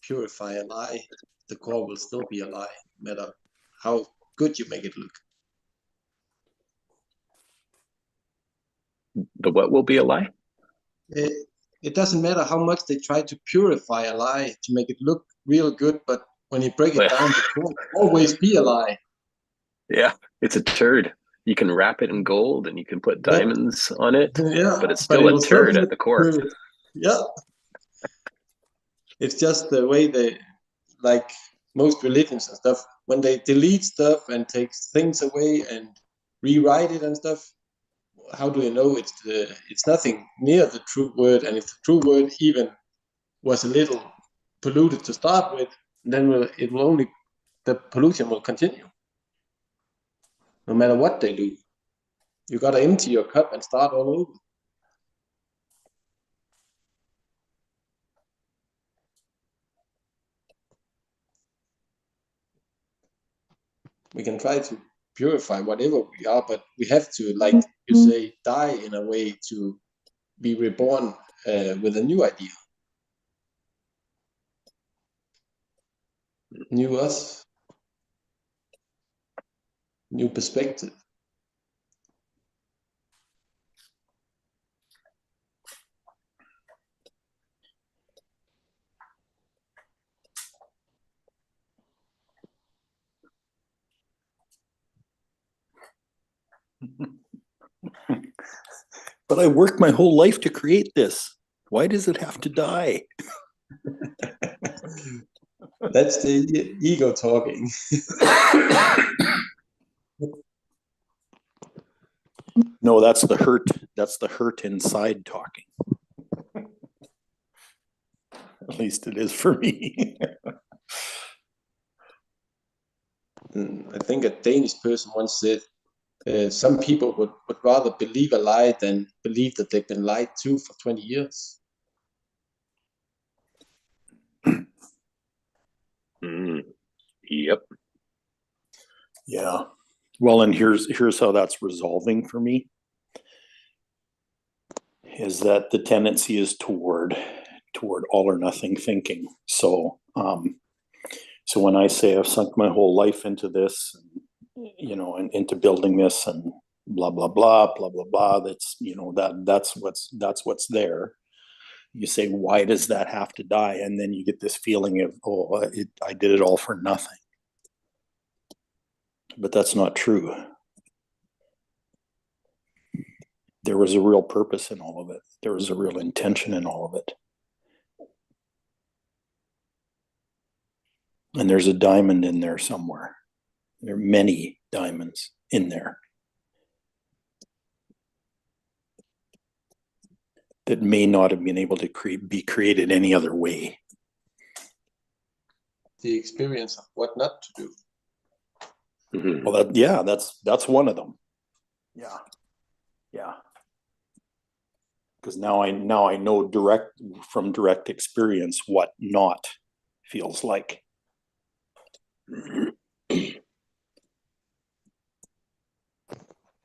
purify a lie, the core will still be a lie, no matter how good you make it look. The what will be a lie? It doesn't matter how much they try to purify a lie to make it look real good, but when you break it down, it will always be a lie. Yeah, it's a turd. You can wrap it in gold and you can put Yeah. diamonds on it, Yeah, but it's but still it'll a still turd be at the core. turd. Yeah. It's just the way they, like most religions and stuff, when they delete stuff and take things away and rewrite it and stuff, how do you know it's nothing near the true word? And if the true word even was a little polluted to start with, then it will only, the pollution will continue. No matter what they do, you gotta empty your cup and start all over. We can try to purify whatever we are, but we have to, like you say, die in a way to be reborn with a new idea, new us, new perspective. But I worked my whole life to create this. Why does it have to die? That's the ego talking. No, that's the hurt. That's the hurt inside talking. At least it is for me. I think a Danish person once said, some people would rather believe a lie than believe that they've been lied to for 20 years. Yep. Yeah. Well, and here's how that's resolving for me. Is that the tendency is toward all or nothing thinking. So so when I say I've sunk my whole life into this, and into building this and blah blah blah blah blah blah, that's that's what's there. You say, why does that have to die? And then you get this feeling of, I did it all for nothing. But that's not true. There was a real purpose in all of it. There was a real intention in all of it. And there's a diamond in there somewhere. There are many diamonds in there that may not have been able to be created any other way. The experience of what not to do. Mhm. Well, that's one of them. Yeah. Because now I know from direct experience what not feels like.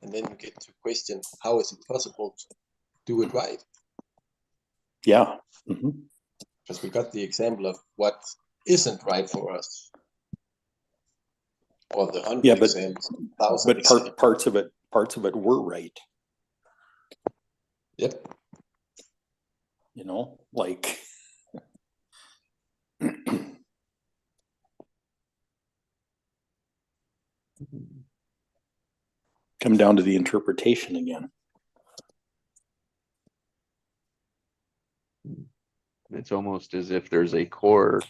And then you get to question, how is it possible to do it right? Yeah. Mm-hmm. Because we got the example of what isn't right for us. Or the 100 examples, 1,000 examples. Parts of it were right. Yep. Like come down to the interpretation again. It's almost as if there's a core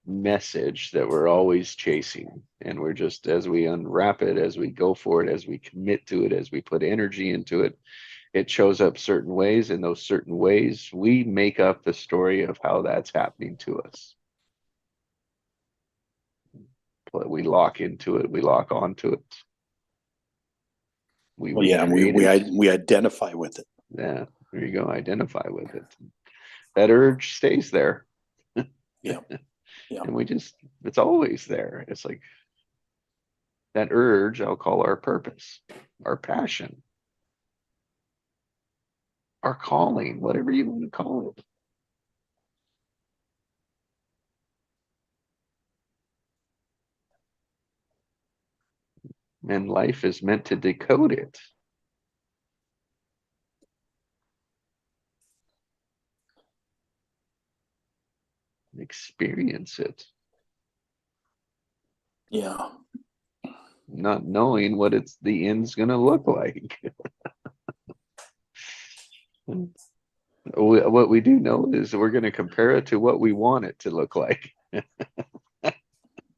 message that we're always chasing, and we're just, as we unwrap it, as we go for it, as we commit to it, as we put energy into it, it shows up certain ways. In those certain ways, we make up the story of how that's happening to us. But we lock into it, we lock onto it. We identify with it. Yeah, there you go. Identify with it. That urge stays there. Yeah. And it's always there. It's like that urge, I'll call our purpose, our passion, our calling, whatever you want to call it. And life is meant to decode it. experience it, Yeah. not knowing what the end's gonna look like. What we do know is we're gonna compare it to what we want it to look like.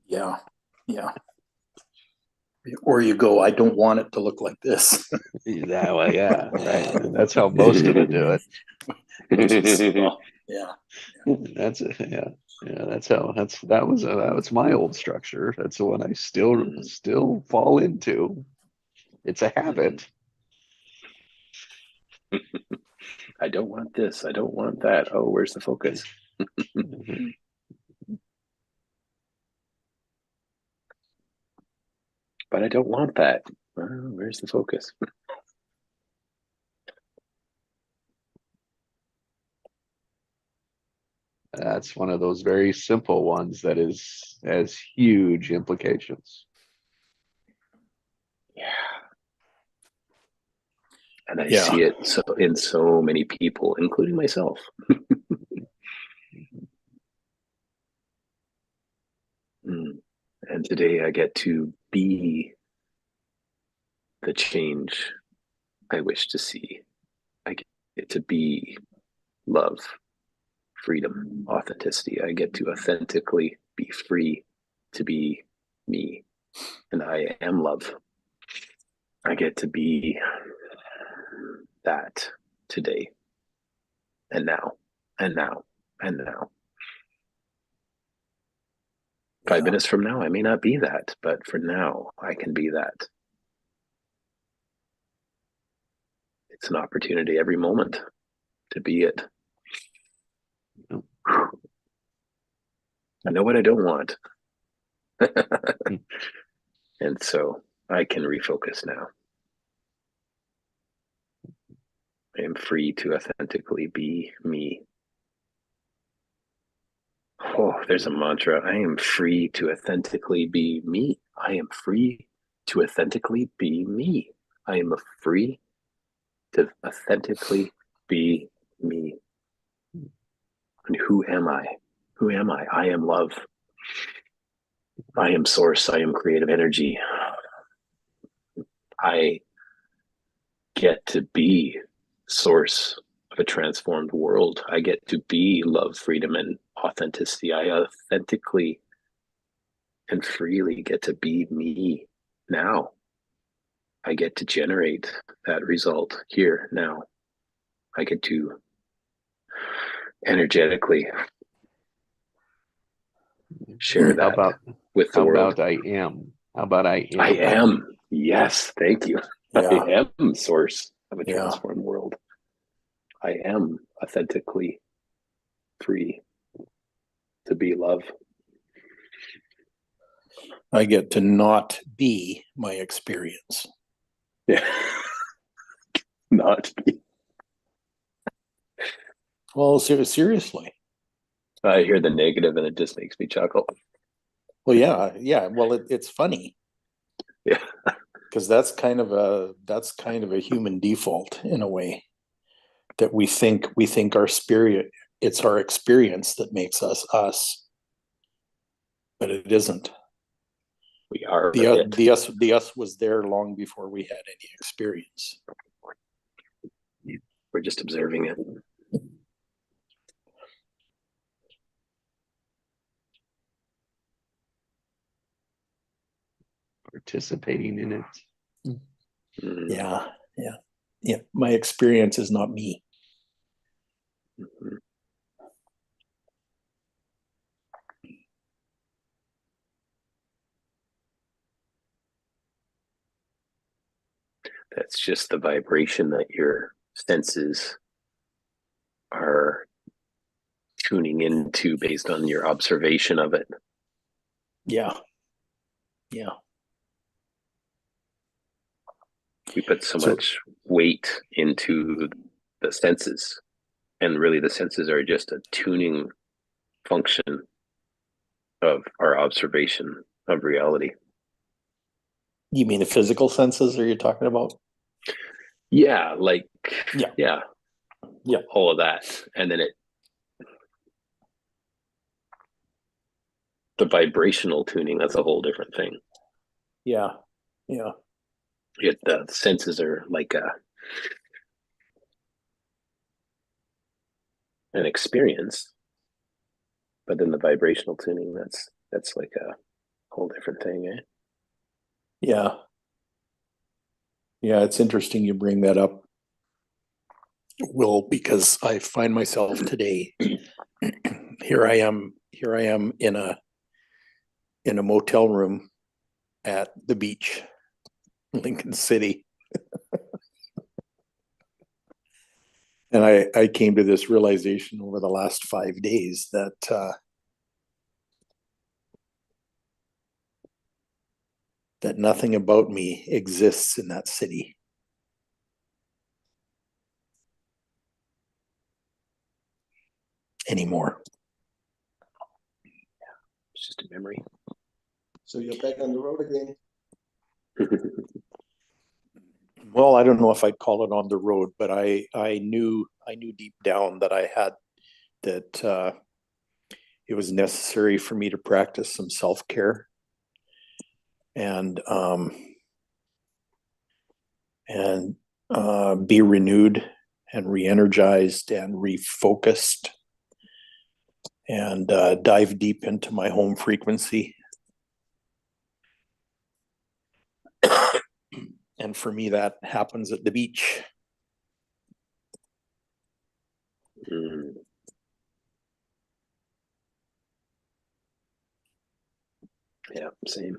Yeah. Yeah. Or you go, I don't want it to look like this. That way, yeah, right. And that's how most of it do it. Which is, well, yeah. That's yeah, yeah. That was my old structure. That's the one I still fall into. It's a habit. I don't want this. I don't want that. Oh, where's the focus? Mhm. But I don't want that. Oh, where's the focus? That's one of those very simple ones that has huge implications. Yeah. And I Yeah. see it so in so many people, including myself. And today I get to be the change I wish to see. I get to be love, freedom, authenticity. I get to authentically be free to be me. And I am love. I get to be that today and now and now and now. 5 minutes from now, I may not be that, but for now, I can be that. It's an opportunity every moment to be it. I know what I don't want. And so I can refocus now. I am free to authentically be me. Oh, there's a mantra. I am free to authentically be me. I am free to authentically be me. I am free to authentically be me. And who am I? Who am I? I am love. I am source. I am creative energy. I get to be source of a transformed world. I get to be love, freedom, and authenticity. I authentically and freely get to be me now. I get to generate that result here now. I get to energetically share How that about with the world. I am? How about I am? I am. Yes, thank you. Yeah. I am source of a Yeah. transformed world. I am authentically free to be love. I get to not be my experience. Yeah. Not be. Well, seriously. I hear the negative and it just makes me chuckle. Well, yeah. Well, it's funny. Yeah. Because that's kind of a human default in a way, that we think our spirit, it's our experience that makes us us, but it isn't. We are The us was there long before we had any experience. We're just observing it. Participating in it. Yeah. My experience is not me. Mhm. That's just the vibration that your senses are tuning into based on your observation of it. Yeah. We put so much weight into the senses, and really the senses are just a tuning function of our observation of reality. You mean the physical senses? Are you talking about? Yeah, like Yeah. all of that, and then the vibrational tuning, that's a whole different thing. Yeah, yeah, The senses are like an experience, but then the vibrational tuning, that's like a whole different thing, eh? yeah. Yeah, it's interesting you bring that up, Will, because I find myself today, here I am in a motel room at the beach, Lincoln City. And I came to this realization over the last 5 days that that nothing about me exists in that city. Anymore. It's just a memory. So you're back on the road again. Well, I don't know if I'd call it on the road, but I knew deep down that it was necessary for me to practice some self-care and be renewed and re-energized and refocused and dive deep into my home frequency. And for me, that happens at the beach. Mm. Yeah, same.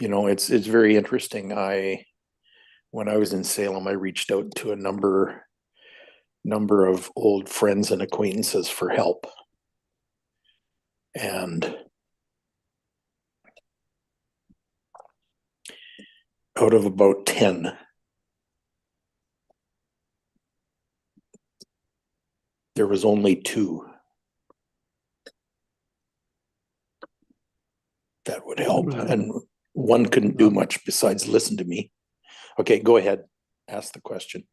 You know, it's very interesting. When I was in Salem, I reached out to a number of old friends and acquaintances for help. And out of about 10, there was only 2 that would help. And one couldn't do much besides listen to me. Okay, go ahead. Ask the question.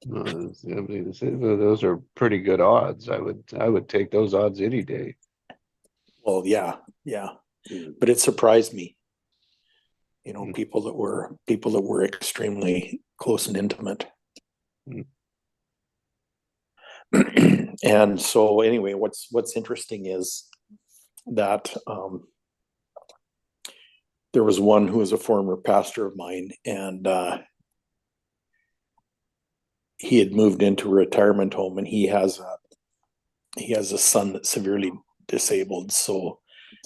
I mean, those are pretty good odds. I would take those odds any day. Well, yeah. Mm. But it surprised me. You know, Mm. people that were extremely close and intimate. Mm. And so anyway, what's interesting is that there was one who was a former pastor of mine, and he had moved into a retirement home, and he has a son that's severely disabled. So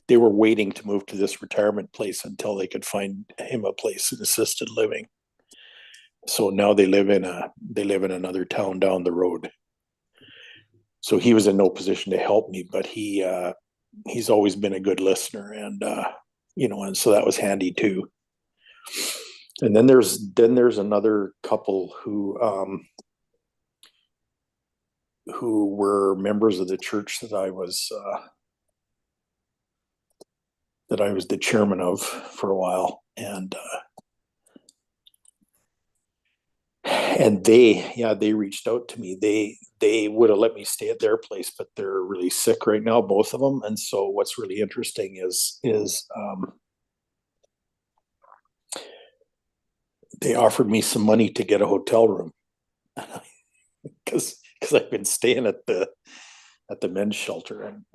they were waiting to move to this retirement place until they could find him a place in assisted living. So now they live in another town down the road. So he was in no position to help me, but he's always been a good listener, and and so that was handy too. And then there's another couple who were members of the church that I was the chairman of for a while, and they reached out to me. They would have let me stay at their place, but they're really sick right now, both of them. And so what's really interesting is they offered me some money to get a hotel room because I've been staying at the men's shelter, and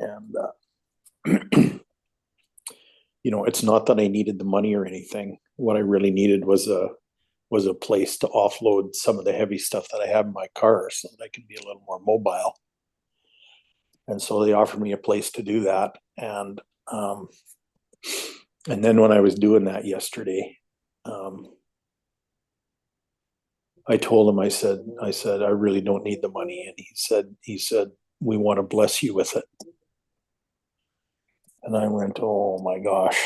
it's not that I needed the money or anything. What I really needed was a place to offload some of the heavy stuff that I have in my car so that I can be a little more mobile. And so they offered me a place to do that. And then when I was doing that yesterday, I told him, I said, I really don't need the money. And he said, we want to bless you with it. And I went, oh my gosh.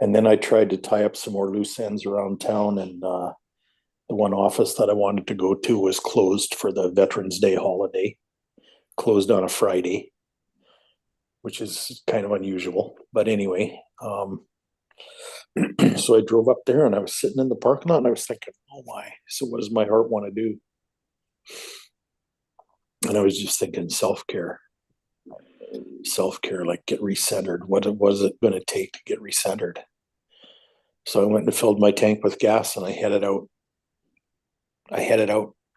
And then I tried to tie up some more loose ends around town, and the one office that I wanted to go to was closed for the Veterans Day holiday, closed on a Friday, which is kind of unusual. But anyway, so I drove up there, and I was sitting in the parking lot, and I was thinking, oh my, so what does my heart want to do? And I was just thinking self-care, like get recentered. What was it going to take to get recentered? So I went and filled my tank with gas and I headed out.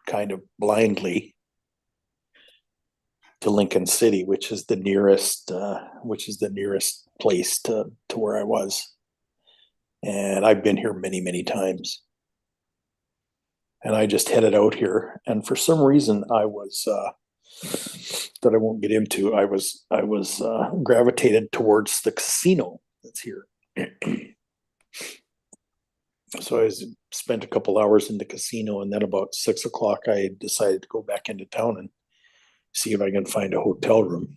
Kind of blindly to Lincoln City, which is the nearest place to where I was. And I've been here many, many times. And I just headed out here. And for some reason I was that I won't get into, I was gravitated towards the casino that's here. So I spent a couple hours in the casino, and then about 6 o'clock, I decided to go back into town and see if I can find a hotel room.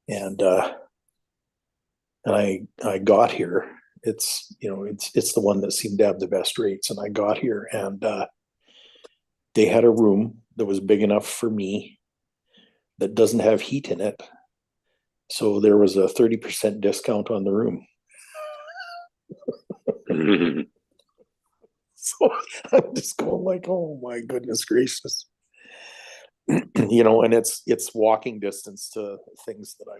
And I got here. It's the one that seemed to have the best rates, and I got here, and they had a room that was big enough for me that doesn't have heat in it. So there was a 30% discount on the room. So I'm just going like, oh my goodness gracious. And it's walking distance to things that I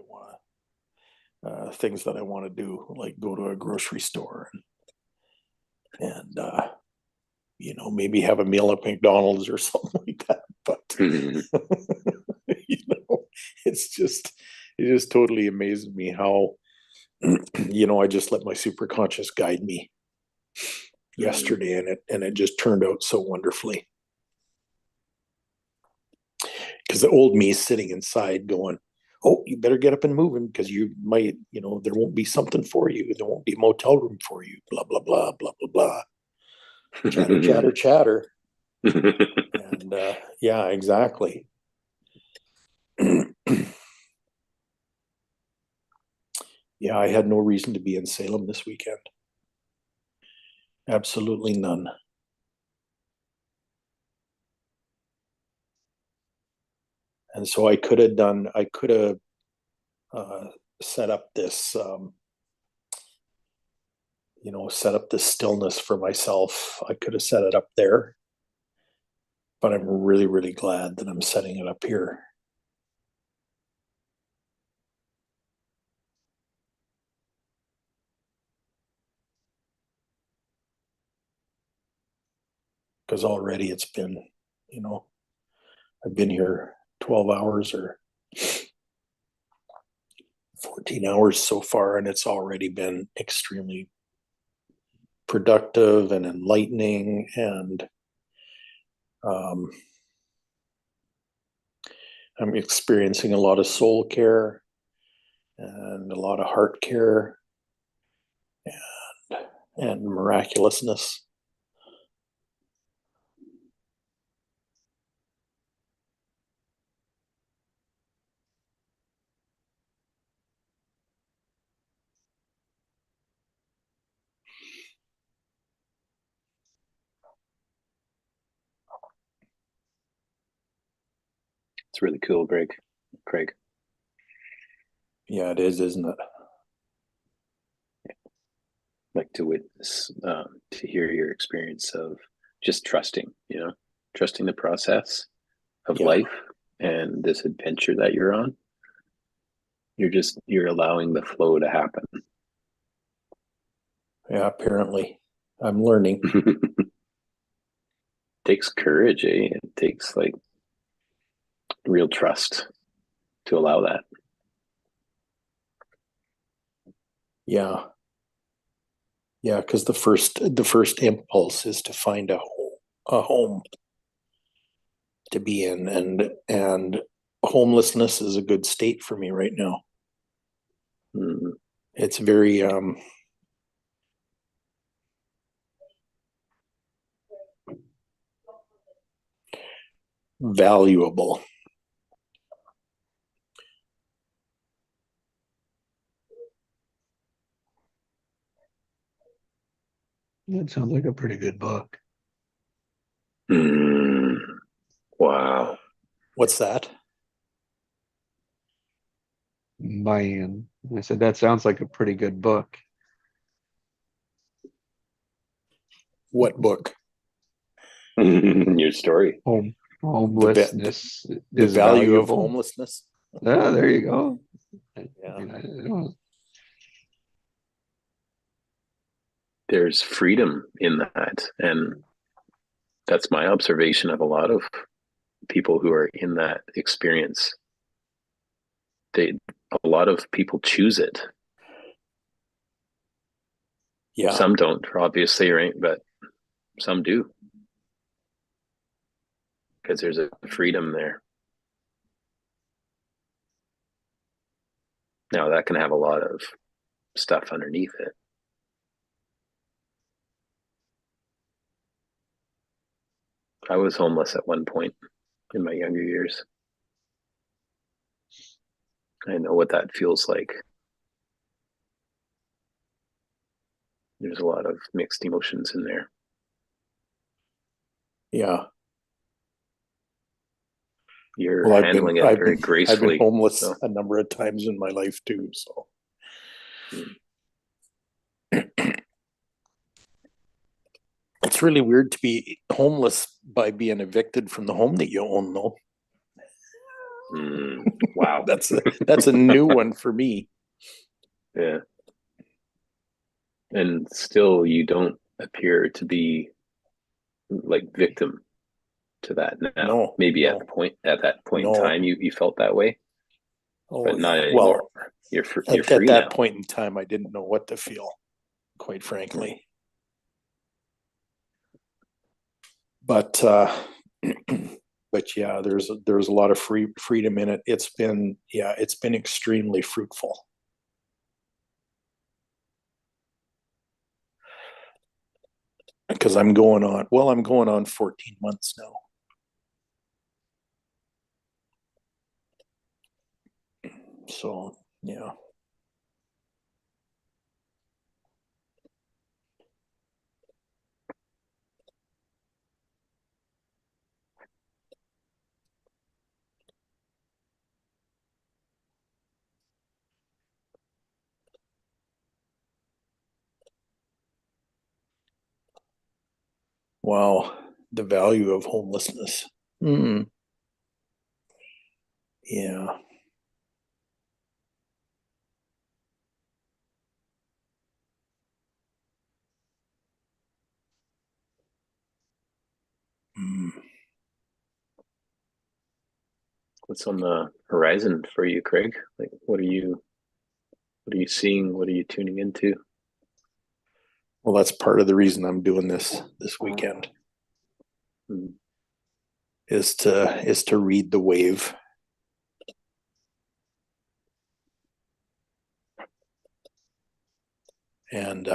want to do, like go to a grocery store and maybe have a meal at McDonald's or something like that. But it just totally amazed me how I just let my superconscious guide me yesterday, and it just turned out so wonderfully. Because the old me is sitting inside going, oh, you better get up and move because you might, there won't be something for you. There won't be a motel room for you, blah, blah, blah, blah, blah, blah. Chatter, chatter, chatter. And yeah, exactly. Yeah, I had no reason to be in Salem this weekend. Absolutely none. And so I could have set up this, set up this stillness for myself. I could have set it up there, but I'm really, really glad that I'm setting it up here. Because already it's been, I've been here 12 hours or 14 hours so far, and it's already been extremely productive and enlightening, and I'm experiencing a lot of soul care and a lot of heart care and miraculousness. It's really cool, Craig. Yeah, it is, isn't it? Like to witness, to hear your experience of just trusting the process of life and this adventure that you're on. You're allowing the flow to happen. Yeah, apparently I'm learning. It takes courage, eh? It takes like real trust to allow that. Yeah, because the first impulse is to find a home to be in, and homelessness is a good state for me right now. Mm-hmm. It's very valuable. That sounds like a pretty good book. Wow. What's that? Mayan. I said, that sounds like a pretty good book. What book? Your story. Home. Homelessness The is value of valuable. homelessness. Ah, there you go. Yeah. I don't- There's freedom in that, and that's my observation of a lot of people who are in that experience. A lot of people choose it. Yeah. Some don't, obviously, right? But some do, because there's a freedom there. Now that can have a lot of stuff underneath it. I was homeless at one point in my younger years. I know what that feels like. There's a lot of mixed emotions in there. Yeah. You're Well, handling it very gracefully. I've been homeless so. a number of times in my life too. So it's really weird to be homeless by being evicted from the home that you own, though. Wow. That's a new one for me. Yeah. And still you don't appear to be like victim to that now. No, Maybe no. at that point No. in time you felt that way. Oh, But not anymore. well, You're free at that now. point in time, I didn't know what to feel, quite frankly. But but yeah, there's a lot of freedom in it. It's been extremely fruitful. Because I'm going on 14 months now. So yeah. Wow, the value of homelessness. Yeah. What's on the horizon for you, Craig? Like what are you seeing? What are you tuning into? Well, that's part of the reason I'm doing this weekend. Is to read the wave. And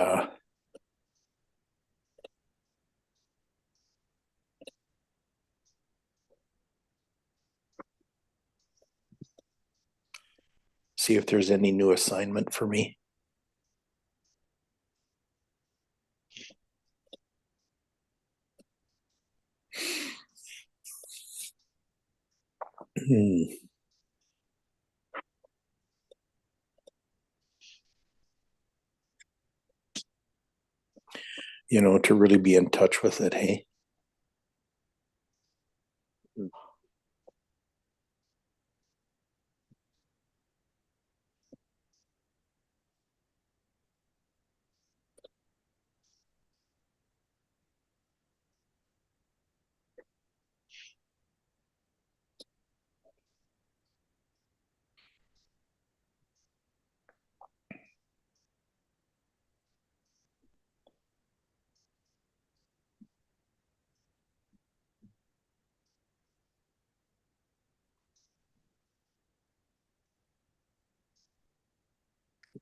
see if there's any new assignment for me. You know, to really be in touch with it, hey?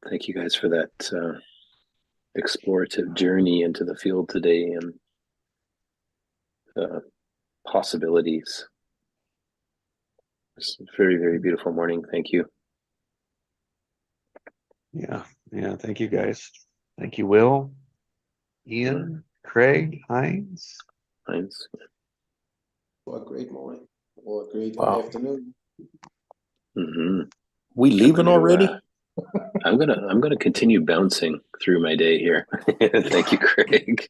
Thank you guys for that explorative journey into the field today and the possibilities. It's a very, very beautiful morning. Thank you. Yeah. Thank you guys. Thank you, Will, Ian, Craig, Heinz. What a great morning or a great Wow. afternoon. We leaving already? I'm gonna continue bouncing through my day here. Thank you, Craig.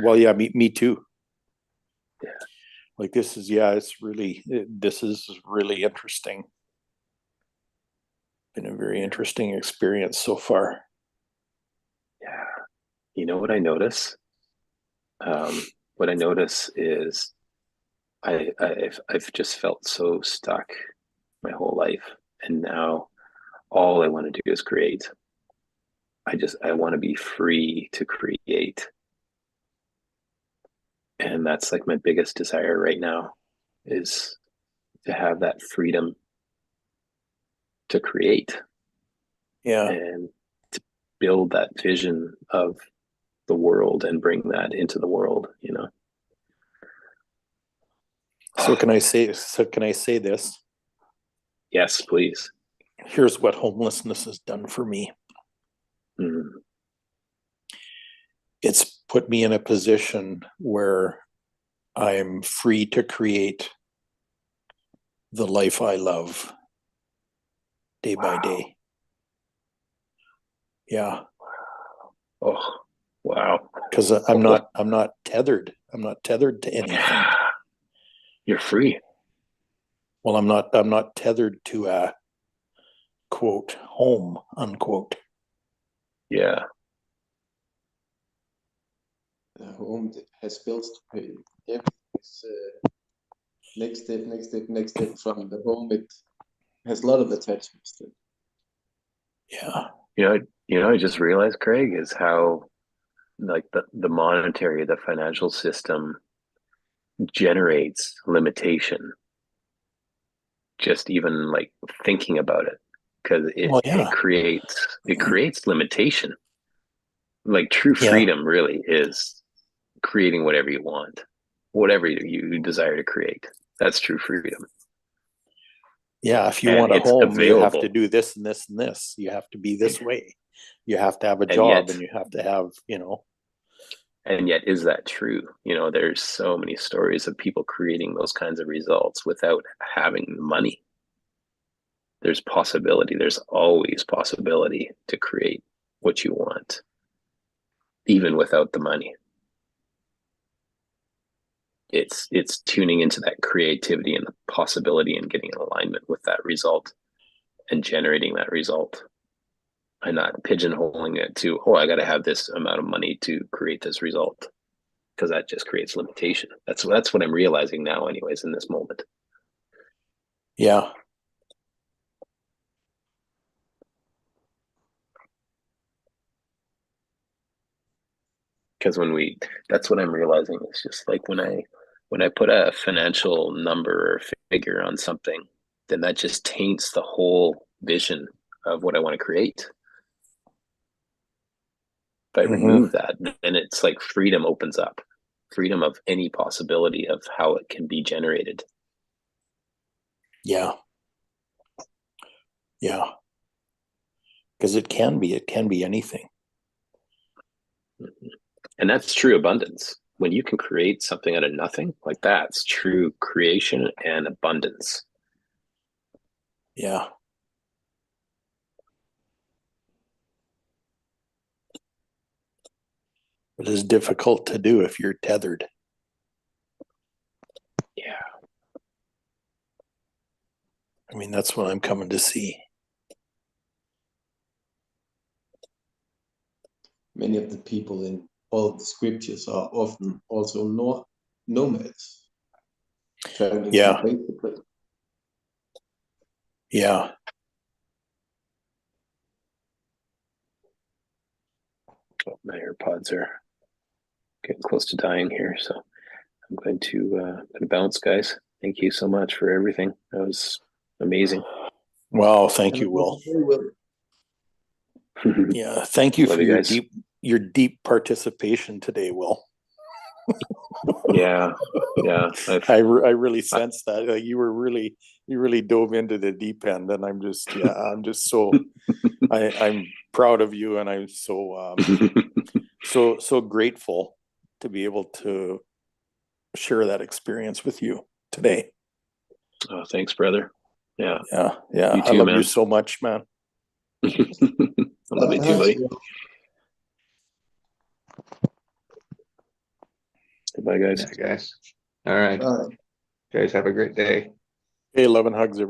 Well, yeah, me too. Yeah. Like this is, yeah, this is really interesting. Been a very interesting experience so far. Yeah. You know what I notice? What I notice is I've just felt so stuck my whole life, and now all I want to do is create. I want to be free to create, and that's like my biggest desire right now, is to have that freedom to create Yeah. and to build that vision of the world and bring that into the world, you know. So can I say this? Yes, please. Here's what homelessness has done for me. Mm. It's put me in a position where I'm free to create the life I love day by Wow. day. Yeah, Oh, wow. because I'm not tethered. I'm not tethered to anything. You're free. Well, I'm not tethered to a quote home unquote. Yeah. The home that has bills to pay. Everything is next step from the home. It has a lot of attachments to it. Yeah, I just realized, Craig, is how like the monetary, the financial system generates limitation. Just even like thinking about it, because well, yeah, it creates limitation. Like true yeah, freedom really is creating whatever you want, whatever you desire to create. That's true freedom. yeah. If you And want a it's home, you have to available. do this and this and this. You have to be this way. You have to have a And job, yet, and you have to have, is that true? There's so many stories of people creating those kinds of results without having the money. There's possibility. There's always possibility to create what you want, even without the money. It's tuning into that creativity and the possibility and getting in alignment with that result and generating that result, and not pigeonholing it to, oh, I got to have this amount of money to create this result, because that just creates limitation. That's what I'm realizing now, anyways, in this moment. yeah, Because that's what I'm realizing. It's just like when I put a financial number or figure on something, then that just taints the whole vision of what I want to create. If I remove that, then it's like freedom opens up, freedom of any possibility of how it can be generated. yeah, yeah. Because it can be anything. And that's true abundance. When you can create something out of nothing, like that's true creation and abundance. Yeah. It is difficult to do if you're tethered. Yeah. I mean, that's what I'm coming to see. Many of the people in all of the scriptures are often also nomads, traveling Yeah. from place to place. Yeah. Oh, my AirPods are getting close to dying here, so I'm going to bounce, guys. Thank you so much for everything. That was amazing. Well, thank you, Will. Yeah, thank you Love for you your guys. deep participation today, Will. Yeah. I really sense that you really dove into the deep end, and I'm just so I'm proud of you, and I'm so grateful to be able to share that experience with you today. Oh, thanks, brother. Yeah. Yeah. You I too, love man. you so much, man. I love you too, buddy. Goodbye, guys. Yeah, guys. All right. Bye. Guys, have a great day. Hey, love and hugs, everybody.